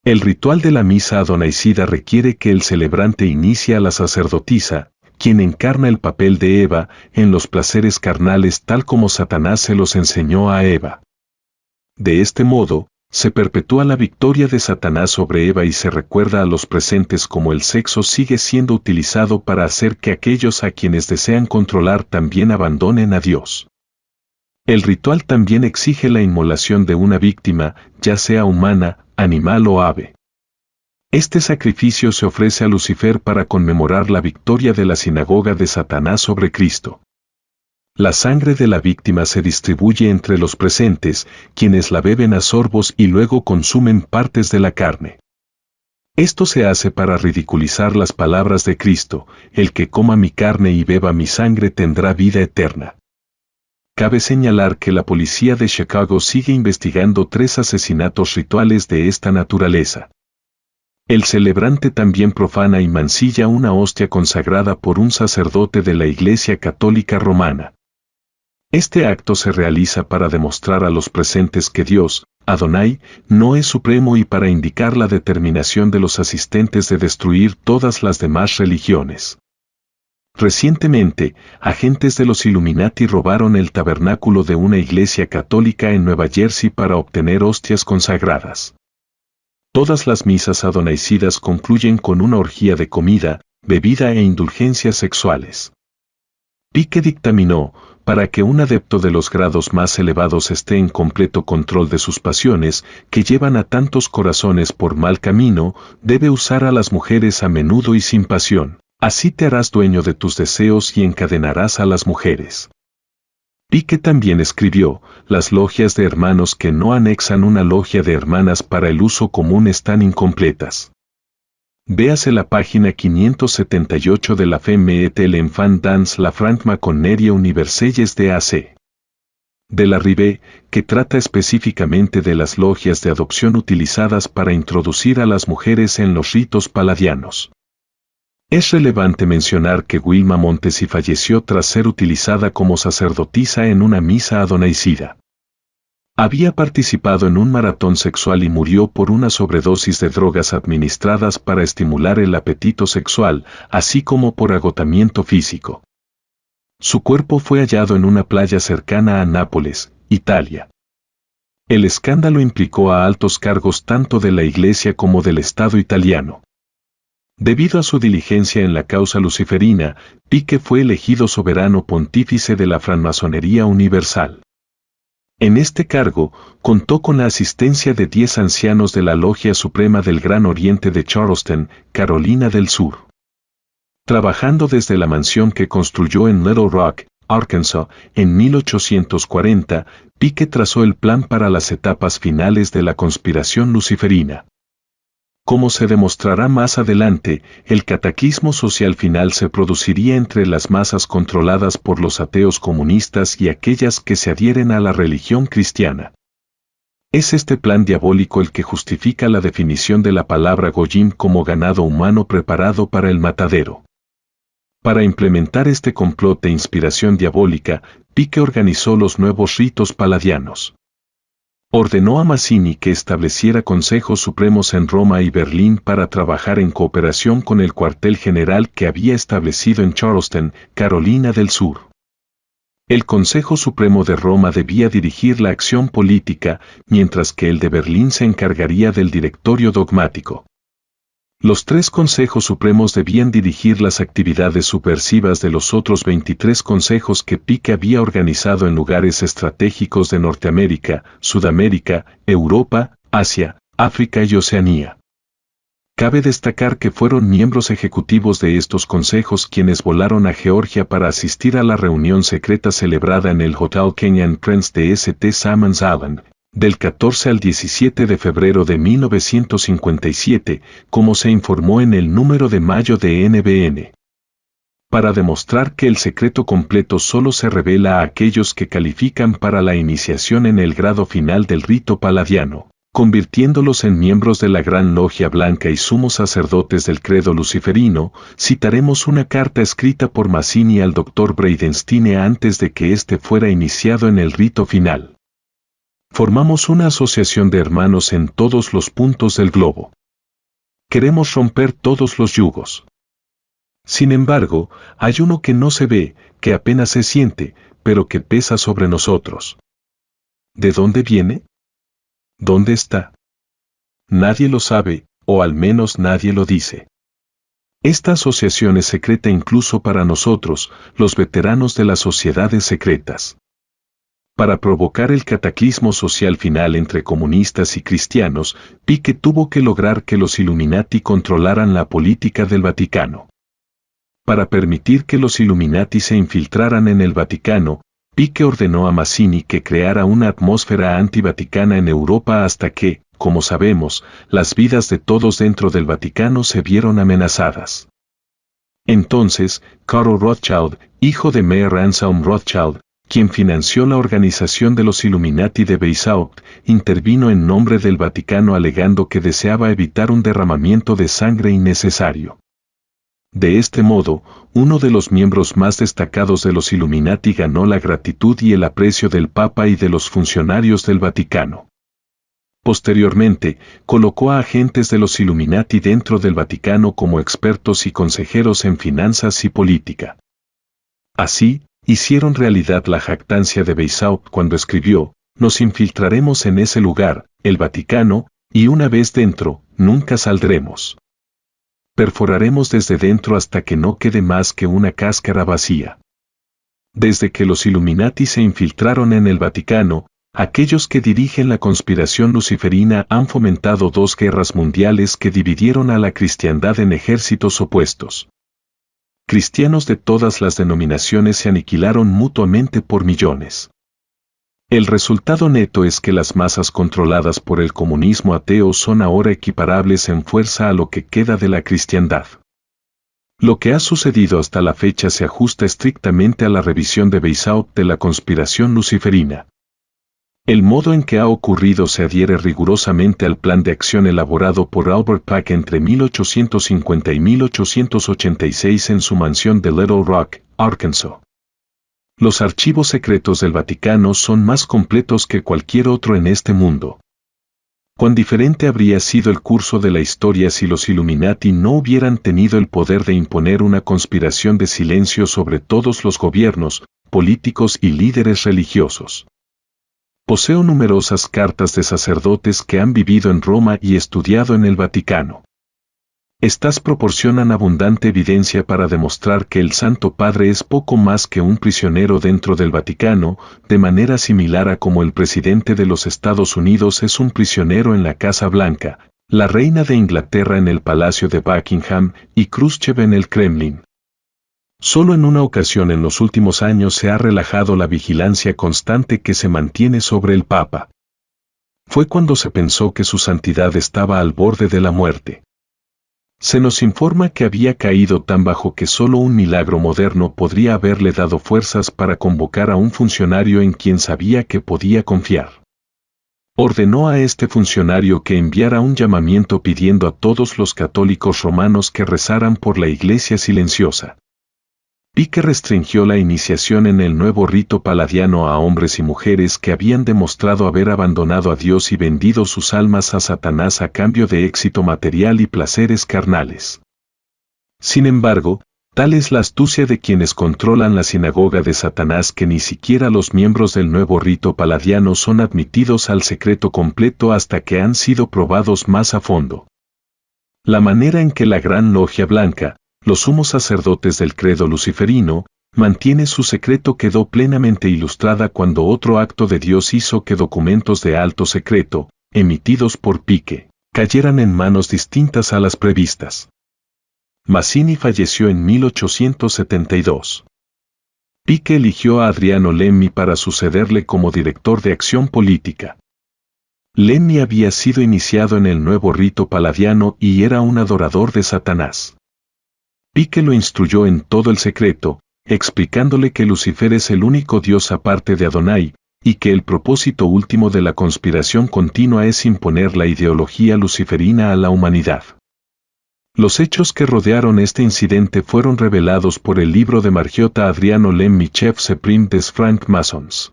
El ritual de la misa adonaicida requiere que el celebrante inicie a la sacerdotisa, quien encarna el papel de Eva en los placeres carnales tal como Satanás se los enseñó a Eva. De este modo, se perpetúa la victoria de Satanás sobre Eva y se recuerda a los presentes cómo el sexo sigue siendo utilizado para hacer que aquellos a quienes desean controlar también abandonen a Dios. El ritual también exige la inmolación de una víctima, ya sea humana, animal o ave. Este sacrificio se ofrece a Lucifer para conmemorar la victoria de la sinagoga de Satanás sobre Cristo. La sangre de la víctima se distribuye entre los presentes, quienes la beben a sorbos y luego consumen partes de la carne. Esto se hace para ridiculizar las palabras de Cristo: el que coma mi carne y beba mi sangre tendrá vida eterna. Cabe señalar que la policía de Chicago sigue investigando 3 asesinatos rituales de esta naturaleza. El celebrante también profana y mancilla una hostia consagrada por un sacerdote de la Iglesia Católica Romana. Este acto se realiza para demostrar a los presentes que Dios, Adonai, no es supremo y para indicar la determinación de los asistentes de destruir todas las demás religiones. Recientemente, agentes de los Illuminati robaron el tabernáculo de una iglesia católica en Nueva Jersey para obtener hostias consagradas. Todas las misas adonaicidas concluyen con una orgía de comida, bebida e indulgencias sexuales. Pique dictaminó: para que un adepto de los grados más elevados esté en completo control de sus pasiones, que llevan a tantos corazones por mal camino, debe usar a las mujeres a menudo y sin pasión. Así te harás dueño de tus deseos y encadenarás a las mujeres. Pique también escribió: las logias de hermanos que no anexan una logia de hermanas para el uso común están incompletas. Véase la página 578 de la Femme et l'Enfant dans la Francmaçonnerie Universelles de AC. De la Rive, que trata específicamente de las logias de adopción utilizadas para introducir a las mujeres en los ritos paladianos. Es relevante mencionar que Wilma Montesi falleció tras ser utilizada como sacerdotisa en una misa adonaicida. Había participado en un maratón sexual y murió por una sobredosis de drogas administradas para estimular el apetito sexual, así como por agotamiento físico. Su cuerpo fue hallado en una playa cercana a Nápoles, Italia. El escándalo implicó a altos cargos tanto de la Iglesia como del Estado italiano. Debido a su diligencia en la causa luciferina, Pique fue elegido soberano pontífice de la Francmaçonnería Universal. En este cargo, contó con la asistencia de 10 ancianos de la Logia Suprema del Gran Oriente de Charleston, Carolina del Sur. Trabajando desde la mansión que construyó en Little Rock, Arkansas, en 1840, Pique trazó el plan para las etapas finales de la conspiración luciferina. Como se demostrará más adelante, el cataclismo social final se produciría entre las masas controladas por los ateos comunistas y aquellas que se adhieren a la religión cristiana. Es este plan diabólico el que justifica la definición de la palabra Goyim como ganado humano preparado para el matadero. Para implementar este complot de inspiración diabólica, Pique organizó los nuevos ritos paladianos. Ordenó a Mazzini que estableciera consejos supremos en Roma y Berlín para trabajar en cooperación con el cuartel general que había establecido en Charleston, Carolina del Sur. El Consejo Supremo de Roma debía dirigir la acción política, mientras que el de Berlín se encargaría del directorio dogmático. Los 3 consejos supremos debían dirigir las actividades subversivas de los otros 23 consejos que Pique había organizado en lugares estratégicos de Norteamérica, Sudamérica, Europa, Asia, África y Oceanía. Cabe destacar que fueron miembros ejecutivos de estos consejos quienes volaron a Georgia para asistir a la reunión secreta celebrada en el Hotel Kenyan Prince de St. Simons Island, del 14 al 17 de febrero de 1957, como se informó en el número de mayo de NBN. Para demostrar que el secreto completo solo se revela a aquellos que califican para la iniciación en el grado final del rito paladiano, convirtiéndolos en miembros de la Gran Logia Blanca y sumos sacerdotes del credo luciferino, citaremos una carta escrita por Mazzini al Dr. Bridenstine antes de que éste fuera iniciado en el rito final. Formamos una asociación de hermanos en todos los puntos del globo. Queremos romper todos los yugos. Sin embargo, hay uno que no se ve, que apenas se siente, pero que pesa sobre nosotros. ¿De dónde viene? ¿Dónde está? Nadie lo sabe, o al menos nadie lo dice. Esta asociación es secreta incluso para nosotros, los veteranos de las sociedades secretas. Para provocar el cataclismo social final entre comunistas y cristianos, Pique tuvo que lograr que los Illuminati controlaran la política del Vaticano. Para permitir que los Illuminati se infiltraran en el Vaticano, Pique ordenó a Mazzini que creara una atmósfera antivaticana en Europa hasta que, como sabemos, las vidas de todos dentro del Vaticano se vieron amenazadas. Entonces, Karl Rothschild, hijo de Mayer Anselm Rothschild, quien financió la organización de los Illuminati de Weishaupt, intervino en nombre del Vaticano alegando que deseaba evitar un derramamiento de sangre innecesario. De este modo, uno de los miembros más destacados de los Illuminati ganó la gratitud y el aprecio del Papa y de los funcionarios del Vaticano. Posteriormente, colocó a agentes de los Illuminati dentro del Vaticano como expertos y consejeros en finanzas y política. Así, hicieron realidad la jactancia de Weishaupt cuando escribió: «Nos infiltraremos en ese lugar, el Vaticano, y una vez dentro, nunca saldremos. Perforaremos desde dentro hasta que no quede más que una cáscara vacía». Desde que los Illuminati se infiltraron en el Vaticano, aquellos que dirigen la conspiración luciferina han fomentado dos guerras mundiales que dividieron a la cristiandad en ejércitos opuestos. Cristianos de todas las denominaciones se aniquilaron mutuamente por millones. El resultado neto es que las masas controladas por el comunismo ateo son ahora equiparables en fuerza a lo que queda de la cristiandad. Lo que ha sucedido hasta la fecha se ajusta estrictamente a la revisión de Weishaupt de la conspiración luciferina. El modo en que ha ocurrido se adhiere rigurosamente al plan de acción elaborado por Albert Pack entre 1850 y 1886 en su mansión de Little Rock, Arkansas. Los archivos secretos del Vaticano son más completos que cualquier otro en este mundo. Cuán diferente habría sido el curso de la historia si los Illuminati no hubieran tenido el poder de imponer una conspiración de silencio sobre todos los gobiernos, políticos y líderes religiosos. Poseo numerosas cartas de sacerdotes que han vivido en Roma y estudiado en el Vaticano. Estas proporcionan abundante evidencia para demostrar que el Santo Padre es poco más que un prisionero dentro del Vaticano, de manera similar a como el presidente de los Estados Unidos es un prisionero en la Casa Blanca, la reina de Inglaterra en el Palacio de Buckingham y Khrushchev en el Kremlin. Solo en una ocasión en los últimos años se ha relajado la vigilancia constante que se mantiene sobre el Papa. Fue cuando se pensó que su santidad estaba al borde de la muerte. Se nos informa que había caído tan bajo que solo un milagro moderno podría haberle dado fuerzas para convocar a un funcionario en quien sabía que podía confiar. Ordenó a este funcionario que enviara un llamamiento pidiendo a todos los católicos romanos que rezaran por la Iglesia silenciosa. Pique restringió la iniciación en el nuevo rito paladiano a hombres y mujeres que habían demostrado haber abandonado a Dios y vendido sus almas a Satanás a cambio de éxito material y placeres carnales. Sin embargo, tal es la astucia de quienes controlan la sinagoga de Satanás que ni siquiera los miembros del nuevo rito paladiano son admitidos al secreto completo hasta que han sido probados más a fondo. La manera en que la Gran Logia Blanca, los sumos sacerdotes del credo luciferino, mantiene su secreto quedó plenamente ilustrada cuando otro acto de Dios hizo que documentos de alto secreto, emitidos por Pique, cayeran en manos distintas a las previstas. Mazzini falleció en 1872. Pique eligió a Adriano Lemmi para sucederle como director de acción política. Lemmi había sido iniciado en el nuevo rito paladiano y era un adorador de Satanás. Pique lo instruyó en todo el secreto, explicándole que Lucifer es el único dios aparte de Adonai, y que el propósito último de la conspiración continua es imponer la ideología luciferina a la humanidad. Los hechos que rodearon este incidente fueron revelados por el libro de Margiotta Adriano Lemmi Chef Supreme des Francs-Maçons.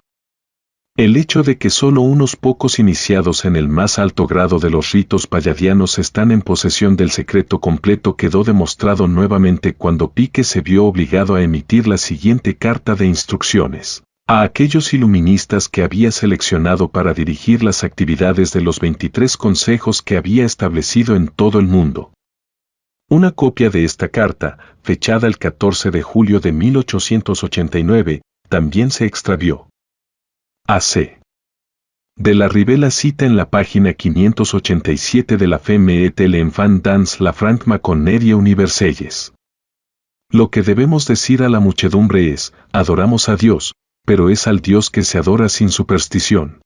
El hecho de que solo unos pocos iniciados en el más alto grado de los ritos palladianos están en posesión del secreto completo quedó demostrado nuevamente cuando Pique se vio obligado a emitir la siguiente carta de instrucciones a aquellos iluministas que había seleccionado para dirigir las actividades de los 23 consejos que había establecido en todo el mundo. Una copia de esta carta, fechada el 14 de julio de 1889, también se extravió. A.C. de la Ribera cita en la página 587 de la Femme et l'enfant dans la Franc-Maçonnerie universelles. Lo que debemos decir a la muchedumbre es, adoramos a Dios, pero es al Dios que se adora sin superstición.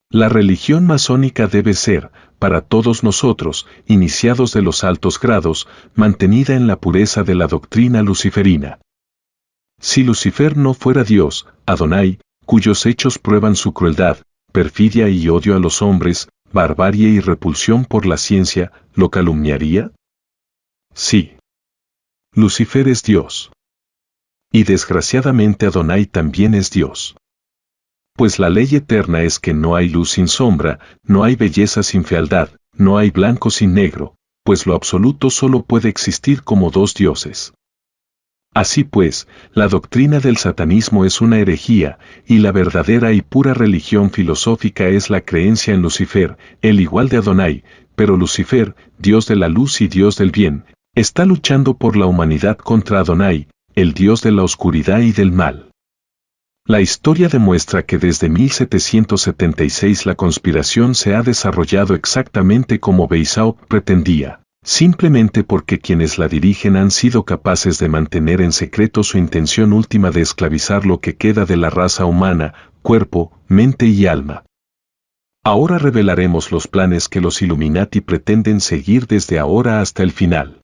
La religión masónica debe ser, para todos nosotros, iniciados de los altos grados, mantenida en la pureza de la doctrina luciferina. Si Lucifer no fuera Dios, Adonai, cuyos hechos prueban su crueldad, perfidia y odio a los hombres, barbarie y repulsión por la ciencia, ¿lo calumniaría? Sí. Lucifer es Dios. Y desgraciadamente Adonai también es Dios. Pues la ley eterna es que no hay luz sin sombra, no hay belleza sin fealdad, no hay blanco sin negro, pues lo absoluto solo puede existir como dos dioses. Así pues, la doctrina del satanismo es una herejía, y la verdadera y pura religión filosófica es la creencia en Lucifer, el igual de Adonai, pero Lucifer, Dios de la luz y Dios del bien, está luchando por la humanidad contra Adonai, el Dios de la oscuridad y del mal. La historia demuestra que desde 1776 la conspiración se ha desarrollado exactamente como Weishaupt pretendía, simplemente porque quienes la dirigen han sido capaces de mantener en secreto su intención última de esclavizar lo que queda de la raza humana, cuerpo, mente y alma. Ahora revelaremos los planes que los Illuminati pretenden seguir desde ahora hasta el final.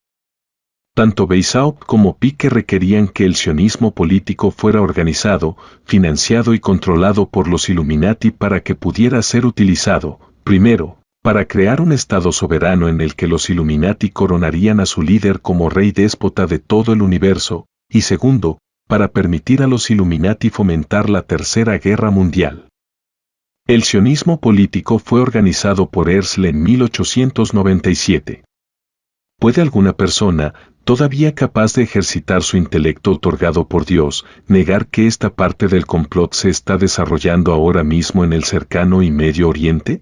Tanto Weishaupt como Pique requerían que el sionismo político fuera organizado, financiado y controlado por los Illuminati para que pudiera ser utilizado, primero, para crear un Estado soberano en el que los Illuminati coronarían a su líder como rey déspota de todo el universo, y segundo, para permitir a los Illuminati fomentar la Tercera Guerra Mundial. El sionismo político fue organizado por Herzl en 1897. ¿Puede alguna persona, todavía capaz de ejercitar su intelecto otorgado por Dios, negar que esta parte del complot se está desarrollando ahora mismo en el cercano y Medio Oriente?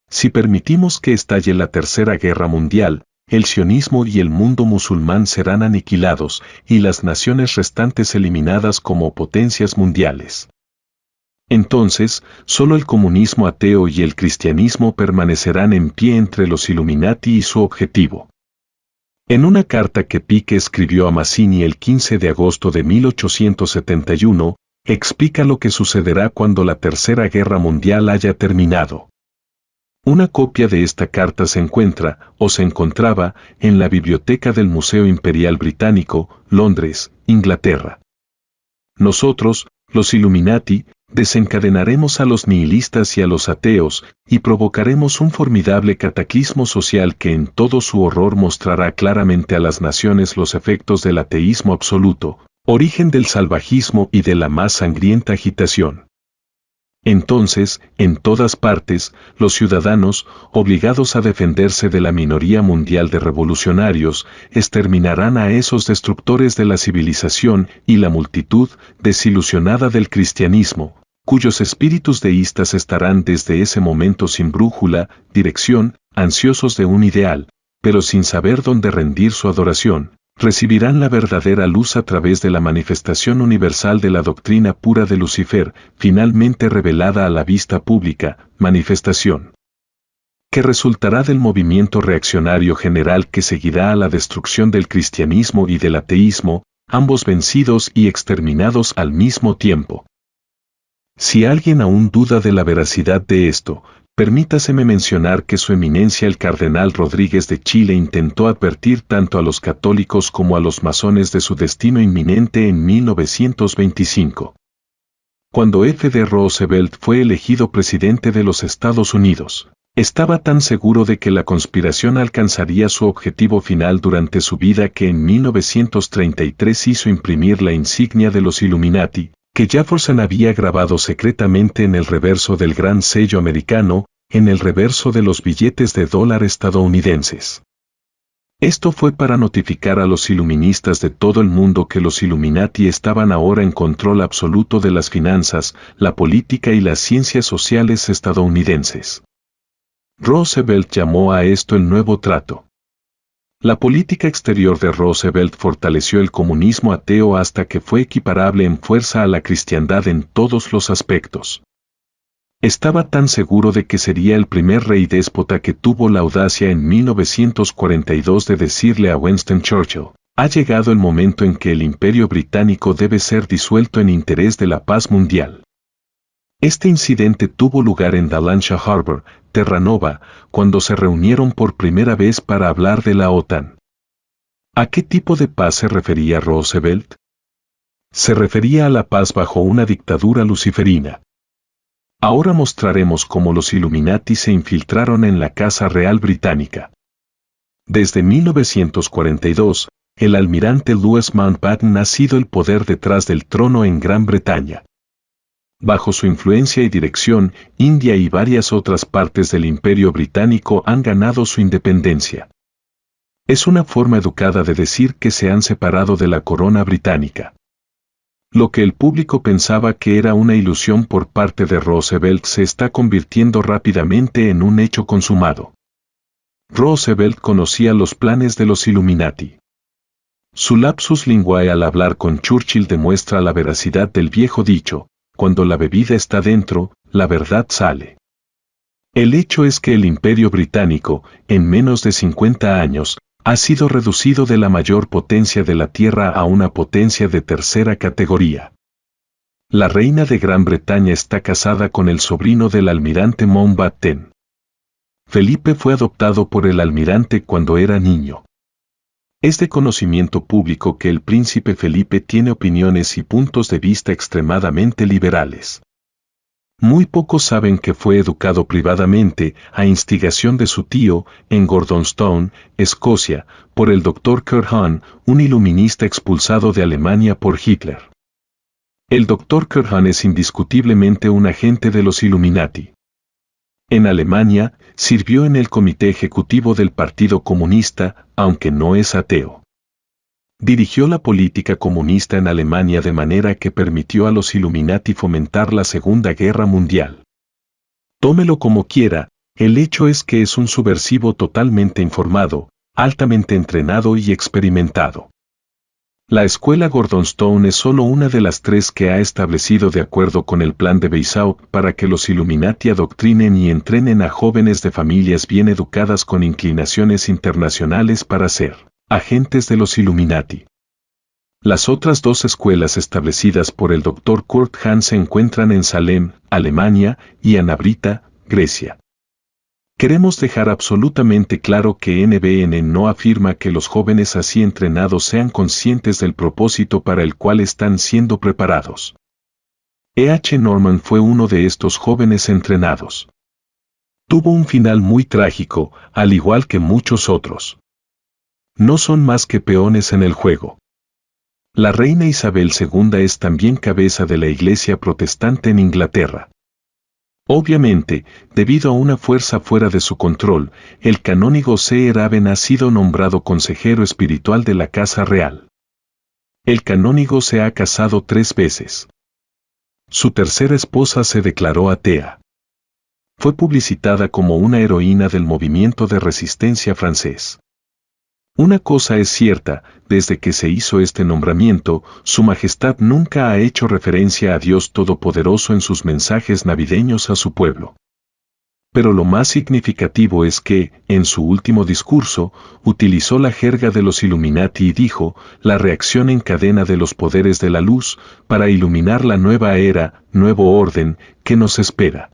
Si permitimos que estalle la Tercera Guerra Mundial, el sionismo y el mundo musulmán serán aniquilados y las naciones restantes eliminadas como potencias mundiales. Entonces, solo el comunismo ateo y el cristianismo permanecerán en pie entre los Illuminati y su objetivo. En una carta que Pique escribió a Mazzini el 15 de agosto de 1871, explica lo que sucederá cuando la Tercera Guerra Mundial haya terminado. Una copia de esta carta se encuentra, o se encontraba, en la biblioteca del Museo Imperial Británico, Londres, Inglaterra. Nosotros, los Illuminati, desencadenaremos a los nihilistas y a los ateos, y provocaremos un formidable cataclismo social que en todo su horror mostrará claramente a las naciones los efectos del ateísmo absoluto, origen del salvajismo y de la más sangrienta agitación. Entonces, en todas partes, los ciudadanos, obligados a defenderse de la minoría mundial de revolucionarios, exterminarán a esos destructores de la civilización y la multitud, desilusionada del cristianismo, cuyos espíritus deístas estarán desde ese momento sin brújula, dirección, ansiosos de un ideal, pero sin saber dónde rendir su adoración. Recibirán la verdadera luz a través de la manifestación universal de la doctrina pura de Lucifer, finalmente revelada a la vista pública, manifestación que resultará del movimiento reaccionario general que seguirá a la destrucción del cristianismo y del ateísmo, ambos vencidos y exterminados al mismo tiempo. Si alguien aún duda de la veracidad de esto, permítaseme mencionar que Su Eminencia el Cardenal Rodríguez de Chile intentó advertir tanto a los católicos como a los masones de su destino inminente en 1925. Cuando F. D. Roosevelt fue elegido presidente de los Estados Unidos, estaba tan seguro de que la conspiración alcanzaría su objetivo final durante su vida que en 1933 hizo imprimir la insignia de los Illuminati, que Jefferson había grabado secretamente en el reverso del gran sello americano, en el reverso de los billetes de dólar estadounidenses. Esto fue para notificar a los iluministas de todo el mundo que los Illuminati estaban ahora en control absoluto de las finanzas, la política y las ciencias sociales estadounidenses. Roosevelt llamó a esto el Nuevo Trato. La política exterior de Roosevelt fortaleció el comunismo ateo hasta que fue equiparable en fuerza a la cristiandad en todos los aspectos. Estaba tan seguro de que sería el primer rey déspota que tuvo la audacia en 1942 de decirle a Winston Churchill: ha llegado el momento en que el Imperio Británico debe ser disuelto en interés de la paz mundial. Este incidente tuvo lugar en Dalansha Harbor, Terranova, cuando se reunieron por primera vez para hablar de la OTAN. ¿A qué tipo de paz se refería Roosevelt? Se refería a la paz bajo una dictadura luciferina. Ahora mostraremos cómo los Illuminati se infiltraron en la Casa Real Británica. Desde 1942, el almirante Louis Mountbatten ha sido el poder detrás del trono en Gran Bretaña. Bajo su influencia y dirección, India y varias otras partes del Imperio Británico han ganado su independencia. Es una forma educada de decir que se han separado de la corona británica. Lo que el público pensaba que era una ilusión por parte de Roosevelt se está convirtiendo rápidamente en un hecho consumado. Roosevelt conocía los planes de los Illuminati. Su lapsus linguae al hablar con Churchill demuestra la veracidad del viejo dicho: cuando la bebida está dentro, la verdad sale. El hecho es que el Imperio Británico, en menos de 50 años, ha sido reducido de la mayor potencia de la Tierra a una potencia de tercera categoría. La reina de Gran Bretaña está casada con el sobrino del almirante Mountbatten. Felipe fue adoptado por el almirante cuando era niño. Es de conocimiento público que el príncipe Felipe tiene opiniones y puntos de vista extremadamente liberales. Muy pocos saben que fue educado privadamente, a instigación de su tío, en Gordonstoun, Escocia, por el Dr. Kurt Hahn, un iluminista expulsado de Alemania por Hitler. El Dr. Kurt Hahn es indiscutiblemente un agente de los Illuminati. En Alemania, sirvió en el comité ejecutivo del Partido Comunista, aunque no es ateo. Dirigió la política comunista en Alemania de manera que permitió a los Illuminati fomentar la Segunda Guerra Mundial. Tómelo como quiera, el hecho es que es un subversivo totalmente informado, altamente entrenado y experimentado. La escuela Gordonstoun es solo una de las 3 que ha establecido de acuerdo con el plan de Weizsäu para que los Illuminati adoctrinen y entrenen a jóvenes de familias bien educadas con inclinaciones internacionales para ser agentes de los Illuminati. Las otras 2 escuelas establecidas por el Dr. Kurt Hahn se encuentran en Salem, Alemania, y Anabrita, Grecia. Queremos dejar absolutamente claro que NBN no afirma que los jóvenes así entrenados sean conscientes del propósito para el cual están siendo preparados. E.H. Norman fue uno de estos jóvenes entrenados. Tuvo un final muy trágico, al igual que muchos otros. No son más que peones en el juego. La reina Isabel II es también cabeza de la Iglesia protestante en Inglaterra. Obviamente, debido a una fuerza fuera de su control, el canónigo C. Raven ha sido nombrado consejero espiritual de la Casa Real. El canónigo se ha casado 3 veces. Su tercera esposa se declaró atea. Fue publicitada como una heroína del movimiento de resistencia francés. Una cosa es cierta, desde que se hizo este nombramiento, Su Majestad nunca ha hecho referencia a Dios Todopoderoso en sus mensajes navideños a su pueblo. Pero lo más significativo es que, en su último discurso, utilizó la jerga de los Illuminati y dijo, la reacción en cadena de los poderes de la luz, para iluminar la nueva era, nuevo orden, que nos espera.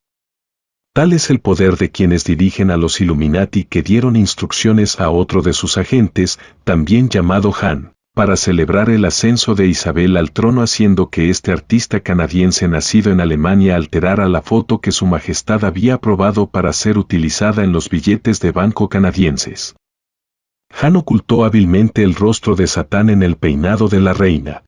Tal es el poder de quienes dirigen a los Illuminati que dieron instrucciones a otro de sus agentes, también llamado Han, para celebrar el ascenso de Isabel al trono, haciendo que este artista canadiense nacido en Alemania alterara la foto que su majestad había aprobado para ser utilizada en los billetes de banco canadienses. Han ocultó hábilmente el rostro de Satán en el peinado de la reina.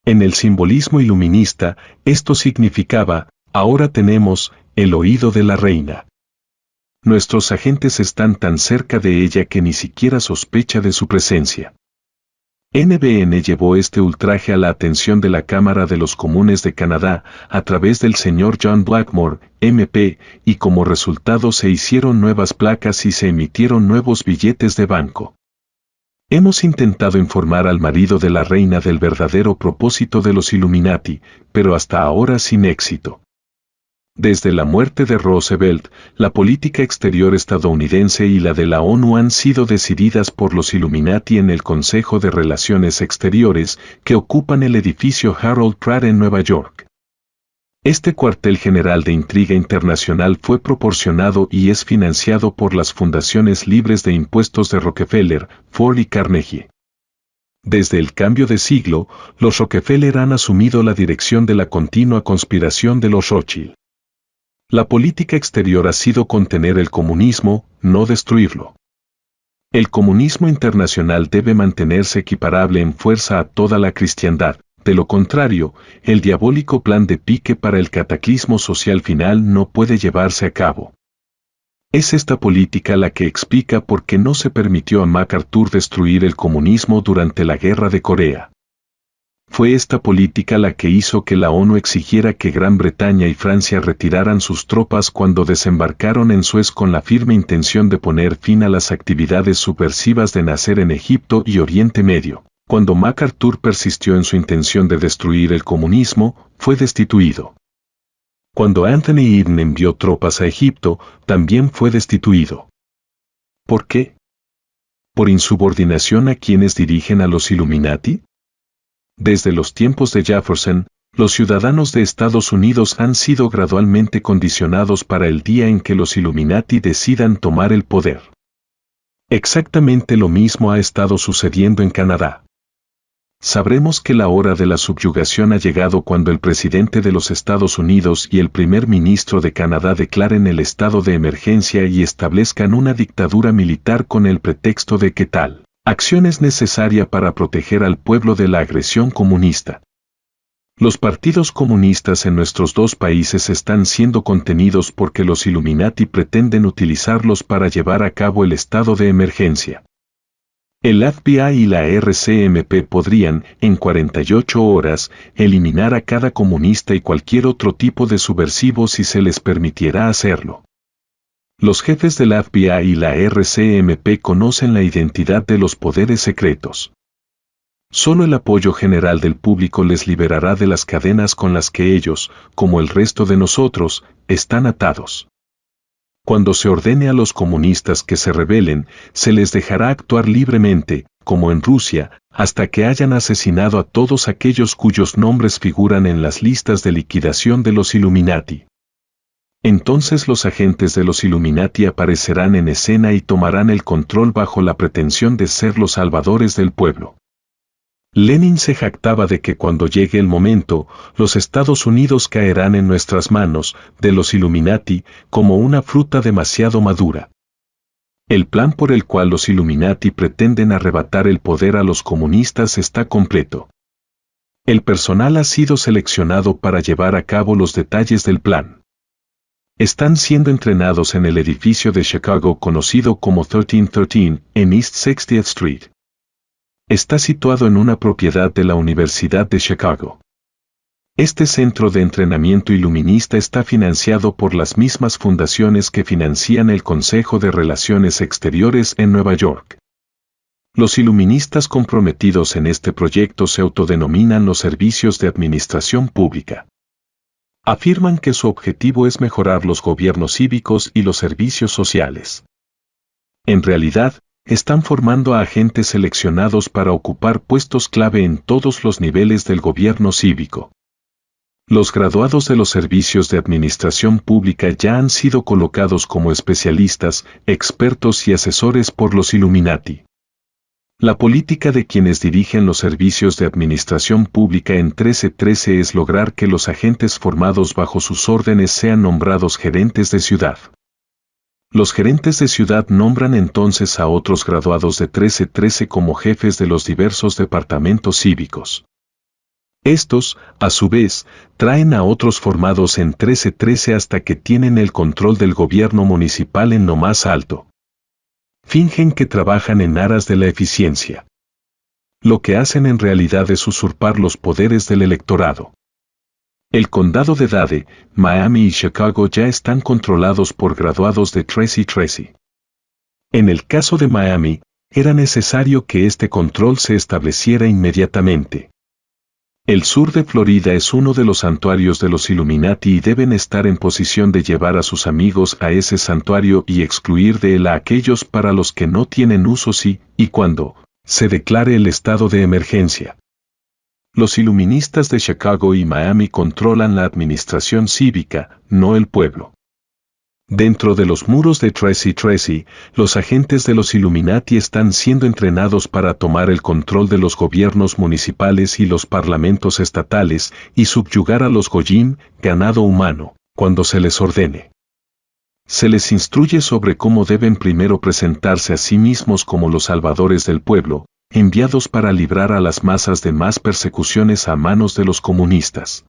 En el simbolismo iluminista, esto significaba, ahora tenemos el oído de la reina. Nuestros agentes están tan cerca de ella que ni siquiera sospecha de su presencia. NBN llevó este ultraje a la atención de la Cámara de los Comunes de Canadá a través del señor John Blackmore, MP, y como resultado se hicieron nuevas placas y se emitieron nuevos billetes de banco. Hemos intentado informar al marido de la reina del verdadero propósito de los Illuminati, pero hasta ahora sin éxito. Desde la muerte de Roosevelt, la política exterior estadounidense y la de la ONU han sido decididas por los Illuminati en el Consejo de Relaciones Exteriores, que ocupan el edificio Harold Pratt en Nueva York. Este cuartel general de intriga internacional fue proporcionado y es financiado por las fundaciones libres de impuestos de Rockefeller, Ford y Carnegie. Desde el cambio de siglo, los Rockefeller han asumido la dirección de la continua conspiración de los Rothschild. La política exterior ha sido contener el comunismo, no destruirlo. El comunismo internacional debe mantenerse equiparable en fuerza a toda la cristiandad, de lo contrario, el diabólico plan de Pique para el cataclismo social final no puede llevarse a cabo. Es esta política la que explica por qué no se permitió a MacArthur destruir el comunismo durante la Guerra de Corea. Fue esta política la que hizo que la ONU exigiera que Gran Bretaña y Francia retiraran sus tropas cuando desembarcaron en Suez con la firme intención de poner fin a las actividades subversivas de Nasser en Egipto y Oriente Medio. Cuando MacArthur persistió en su intención de destruir el comunismo, fue destituido. Cuando Anthony Eden envió tropas a Egipto, también fue destituido. ¿Por qué? ¿Por insubordinación a quienes dirigen a los Illuminati? Desde los tiempos de Jefferson, los ciudadanos de Estados Unidos han sido gradualmente condicionados para el día en que los Illuminati decidan tomar el poder. Exactamente lo mismo ha estado sucediendo en Canadá. Sabremos que la hora de la subyugación ha llegado cuando el presidente de los Estados Unidos y el primer ministro de Canadá declaren el estado de emergencia y establezcan una dictadura militar con el pretexto de que tal acción es necesaria para proteger al pueblo de la agresión comunista. Los partidos comunistas en nuestros dos países están siendo contenidos porque los Illuminati pretenden utilizarlos para llevar a cabo el estado de emergencia. El FBI y la RCMP podrían, en 48 horas, eliminar a cada comunista y cualquier otro tipo de subversivo si se les permitiera hacerlo. Los jefes del FBI y la RCMP conocen la identidad de los poderes secretos. Solo el apoyo general del público les liberará de las cadenas con las que ellos, como el resto de nosotros, están atados. Cuando se ordene a los comunistas que se rebelen, se les dejará actuar libremente, como en Rusia, hasta que hayan asesinado a todos aquellos cuyos nombres figuran en las listas de liquidación de los Illuminati. Entonces los agentes de los Illuminati aparecerán en escena y tomarán el control bajo la pretensión de ser los salvadores del pueblo. Lenin se jactaba de que cuando llegue el momento, los Estados Unidos caerán en nuestras manos, de los Illuminati, como una fruta demasiado madura. El plan por el cual los Illuminati pretenden arrebatar el poder a los comunistas está completo. El personal ha sido seleccionado para llevar a cabo los detalles del plan. Están siendo entrenados en el edificio de Chicago conocido como 1313, en East 60th Street. Está situado en una propiedad de la Universidad de Chicago. Este centro de entrenamiento iluminista está financiado por las mismas fundaciones que financian el Consejo de Relaciones Exteriores en Nueva York. Los iluministas comprometidos en este proyecto se autodenominan los servicios de administración pública. Afirman que su objetivo es mejorar los gobiernos cívicos y los servicios sociales. En realidad, están formando a agentes seleccionados para ocupar puestos clave en todos los niveles del gobierno cívico. Los graduados de los servicios de administración pública ya han sido colocados como especialistas, expertos y asesores por los Illuminati. La política de quienes dirigen los servicios de administración pública en 1313 es lograr que los agentes formados bajo sus órdenes sean nombrados gerentes de ciudad. Los gerentes de ciudad nombran entonces a otros graduados de 1313 como jefes de los diversos departamentos cívicos. Estos, a su vez, traen a otros formados en 1313 hasta que tienen el control del gobierno municipal en lo más alto. Fingen que trabajan en aras de la eficiencia. Lo que hacen en realidad es usurpar los poderes del electorado. El condado de Dade, Miami y Chicago ya están controlados por graduados de 1313. En el caso de Miami, era necesario que este control se estableciera inmediatamente. El sur de Florida es uno de los santuarios de los Illuminati y deben estar en posición de llevar a sus amigos a ese santuario y excluir de él a aquellos para los que no tienen uso si y cuando se declare el estado de emergencia. Los iluministas de Chicago y Miami controlan la administración cívica, no el pueblo. Dentro de los muros de 1313, los agentes de los Illuminati están siendo entrenados para tomar el control de los gobiernos municipales y los parlamentos estatales y subyugar a los Goyim, ganado humano, cuando se les ordene. Se les instruye sobre cómo deben primero presentarse a sí mismos como los salvadores del pueblo, enviados para librar a las masas de más persecuciones a manos de los comunistas.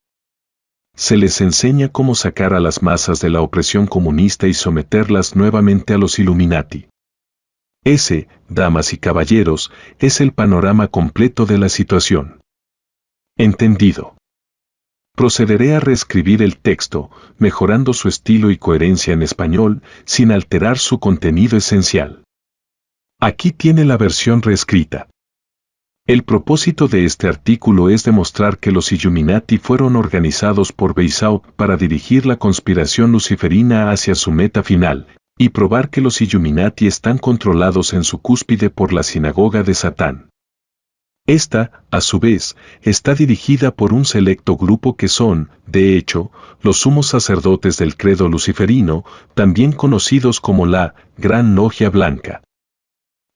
Se les enseña cómo sacar a las masas de la opresión comunista y someterlas nuevamente a los Illuminati. Ese, damas y caballeros, es el panorama completo de la situación. ¿Entendido? Procederé a reescribir el texto, mejorando su estilo y coherencia en español, sin alterar su contenido esencial. Aquí tiene la versión reescrita. El propósito de este artículo es demostrar que los Illuminati fueron organizados por Weishaupt para dirigir la conspiración luciferina hacia su meta final, y probar que los Illuminati están controlados en su cúspide por la sinagoga de Satán. Esta, a su vez, está dirigida por un selecto grupo que son, de hecho, los sumos sacerdotes del credo luciferino, también conocidos como la Gran Logia Blanca.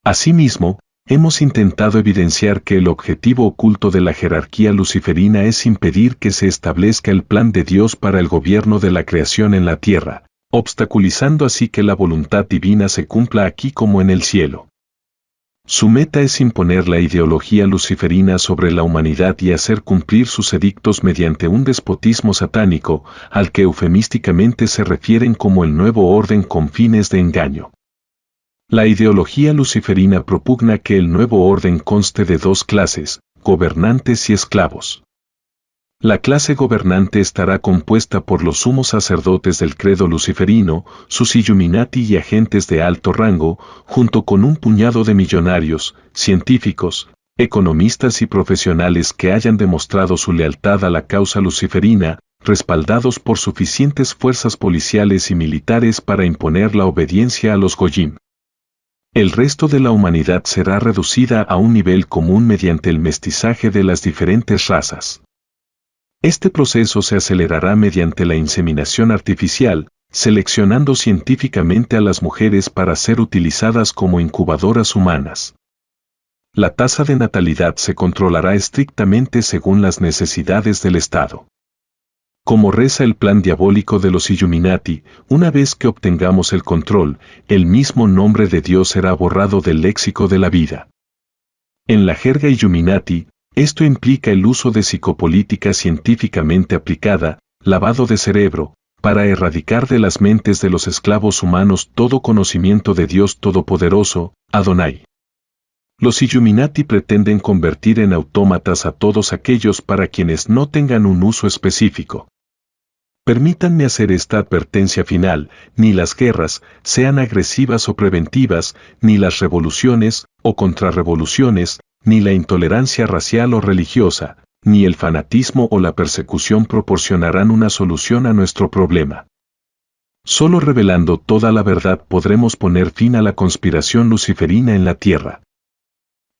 Asimismo, hemos intentado evidenciar que el objetivo oculto de la jerarquía luciferina es impedir que se establezca el plan de Dios para el gobierno de la creación en la tierra, obstaculizando así que la voluntad divina se cumpla aquí como en el cielo. Su meta es imponer la ideología luciferina sobre la humanidad y hacer cumplir sus edictos mediante un despotismo satánico, al que eufemísticamente se refieren como el nuevo orden con fines de engaño. La ideología luciferina propugna que el nuevo orden conste de dos clases, gobernantes y esclavos. La clase gobernante estará compuesta por los sumos sacerdotes del credo luciferino, sus Illuminati y agentes de alto rango, junto con un puñado de millonarios, científicos, economistas y profesionales que hayan demostrado su lealtad a la causa luciferina, respaldados por suficientes fuerzas policiales y militares para imponer la obediencia a los Goyim. El resto de la humanidad será reducida a un nivel común mediante el mestizaje de las diferentes razas. Este proceso se acelerará mediante la inseminación artificial, seleccionando científicamente a las mujeres para ser utilizadas como incubadoras humanas. La tasa de natalidad se controlará estrictamente según las necesidades del Estado. Como reza el plan diabólico de los Illuminati, una vez que obtengamos el control, el mismo nombre de Dios será borrado del léxico de la vida. En la jerga Illuminati, esto implica el uso de psicopolítica científicamente aplicada, lavado de cerebro, para erradicar de las mentes de los esclavos humanos todo conocimiento de Dios Todopoderoso, Adonai. Los Illuminati pretenden convertir en autómatas a todos aquellos para quienes no tengan un uso específico. Permítanme hacer esta advertencia final: ni las guerras, sean agresivas o preventivas, ni las revoluciones o contrarrevoluciones, ni la intolerancia racial o religiosa, Ni el fanatismo o la persecución proporcionarán una solución a nuestro problema. Solo revelando toda la verdad podremos poner fin a la conspiración luciferina en la tierra.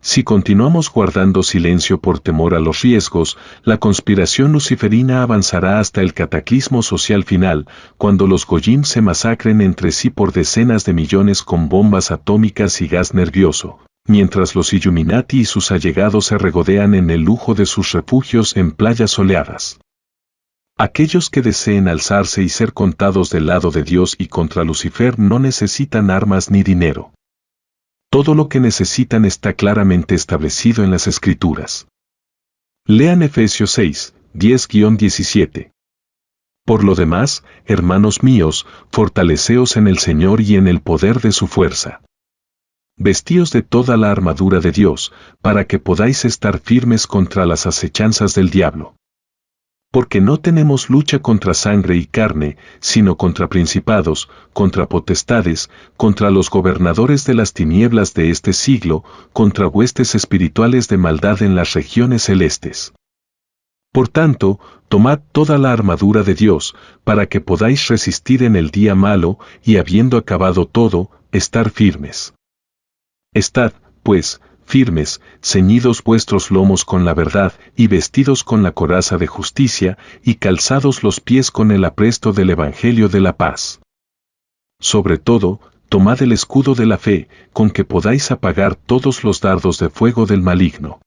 Si continuamos guardando silencio por temor a los riesgos, la conspiración luciferina avanzará hasta el cataclismo social final, cuando los Goyim se masacren entre sí por decenas de millones con bombas atómicas y gas nervioso, mientras los Illuminati y sus allegados se regodean en el lujo de sus refugios en playas soleadas. Aquellos que deseen alzarse y ser contados del lado de Dios y contra Lucifer no necesitan armas ni dinero. Todo lo que necesitan está claramente establecido en las Escrituras. Lean Efesios 6, 10-17. Por lo demás, hermanos míos, fortaleceos en el Señor y en el poder de su fuerza. Vestíos de toda la armadura de Dios, para que podáis estar firmes contra las acechanzas del diablo. Porque no tenemos lucha contra sangre y carne, sino contra principados, contra potestades, contra los gobernadores de las tinieblas de este siglo, contra huestes espirituales de maldad en las regiones celestes. Por tanto, tomad toda la armadura de Dios, para que podáis resistir en el día malo, y habiendo acabado todo, estar firmes. Estad, pues, firmes, ceñidos vuestros lomos con la verdad, y vestidos con la coraza de justicia, y calzados los pies con el apresto del Evangelio de la paz. Sobre todo, tomad el escudo de la fe, con que podáis apagar todos los dardos de fuego del maligno.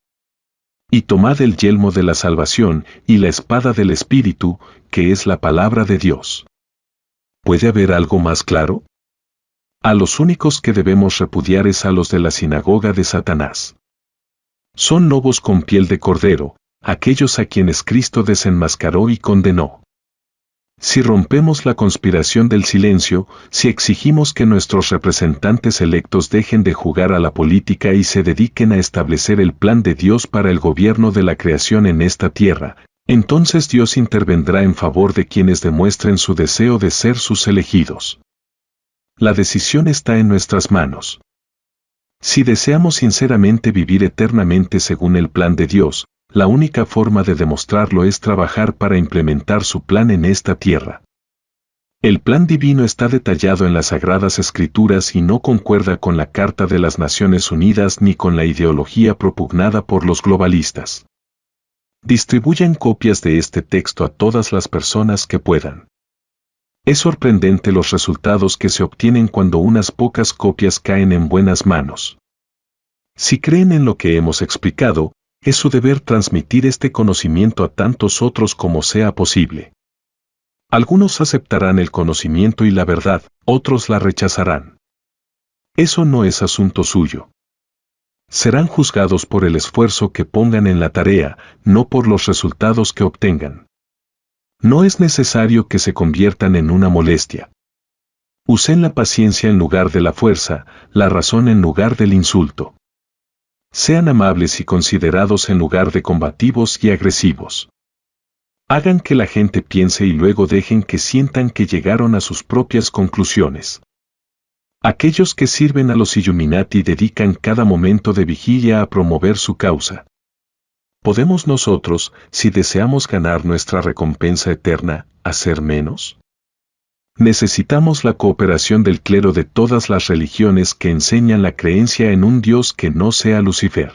Y tomad el yelmo de la salvación, y la espada del Espíritu, que es la palabra de Dios. ¿Puede haber algo más claro? A los únicos que debemos repudiar es a los de la sinagoga de Satanás. Son lobos con piel de cordero, aquellos a quienes Cristo desenmascaró y condenó. Si rompemos la conspiración del silencio, si exigimos que nuestros representantes electos dejen de jugar a la política y se dediquen a establecer el plan de Dios para el gobierno de la creación en esta tierra, entonces Dios intervendrá en favor de quienes demuestren su deseo de ser sus elegidos. La decisión está en nuestras manos. Si deseamos sinceramente vivir eternamente según el plan de Dios, la única forma de demostrarlo es trabajar para implementar su plan en esta tierra. El plan divino está detallado en las Sagradas Escrituras y no concuerda con la Carta de las Naciones Unidas ni con la ideología propugnada por los globalistas. Distribuyan copias de este texto a todas las personas que puedan. Es sorprendente los resultados que se obtienen cuando unas pocas copias caen en buenas manos. Si creen en lo que hemos explicado, es su deber transmitir este conocimiento a tantos otros como sea posible. Algunos aceptarán el conocimiento y la verdad, otros la rechazarán. Eso no es asunto suyo. Serán juzgados por el esfuerzo que pongan en la tarea, no por los resultados que obtengan. No es necesario que se conviertan en una molestia. Usen la paciencia en lugar de la fuerza, la razón en lugar del insulto. Sean amables y considerados en lugar de combativos y agresivos. Hagan que la gente piense y luego dejen que sientan que llegaron a sus propias conclusiones. Aquellos que sirven a los Illuminati dedican cada momento de vigilia a promover su causa. ¿Podemos nosotros, si deseamos ganar nuestra recompensa eterna, hacer menos? Necesitamos la cooperación del clero de todas las religiones que enseñan la creencia en un Dios que no sea Lucifer.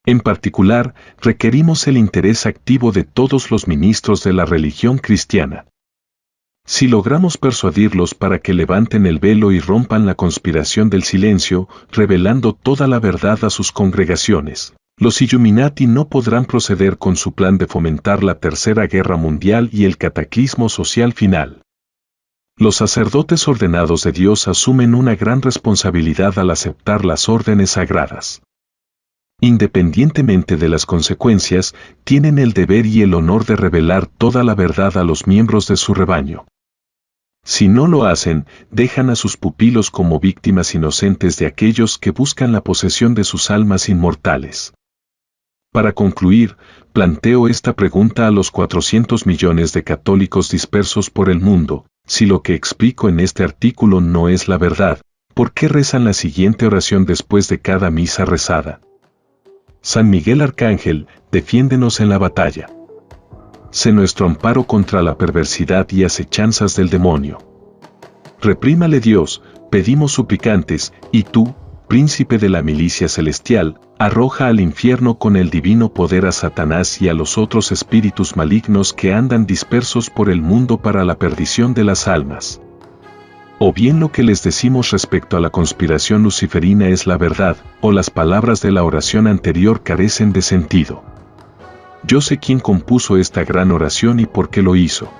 En particular, requerimos el interés activo de todos los ministros de la religión cristiana. Si logramos persuadirlos para que levanten el velo y rompan la conspiración del silencio, revelando toda la verdad a sus congregaciones, los Illuminati no podrán proceder con su plan de fomentar la Tercera Guerra Mundial y el cataclismo social final. Los sacerdotes ordenados de Dios asumen una gran responsabilidad al aceptar las órdenes sagradas. Independientemente de las consecuencias, tienen el deber y el honor de revelar toda la verdad a los miembros de su rebaño. Si no lo hacen, dejan a sus pupilos como víctimas inocentes de aquellos que buscan la posesión de sus almas inmortales. Para concluir, planteo esta pregunta a los 400 millones de católicos dispersos por el mundo: si lo que explico en este artículo no es la verdad, ¿por qué rezan la siguiente oración después de cada misa rezada? San Miguel Arcángel, defiéndenos en la batalla. Sé nuestro amparo contra la perversidad y acechanzas del demonio. Reprímale Dios, pedimos suplicantes, y tú, príncipe de la milicia celestial, arroja al infierno con el divino poder a Satanás y a los otros espíritus malignos que andan dispersos por el mundo para la perdición de las almas. O bien lo que les decimos respecto a la conspiración luciferina es la verdad, o las palabras de la oración anterior carecen de sentido. Yo sé quién compuso esta gran oración y por qué lo hizo.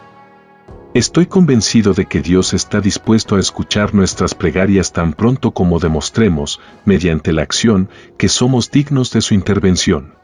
Estoy convencido de que Dios está dispuesto a escuchar nuestras plegarias tan pronto como demostremos, mediante la acción, que somos dignos de su intervención.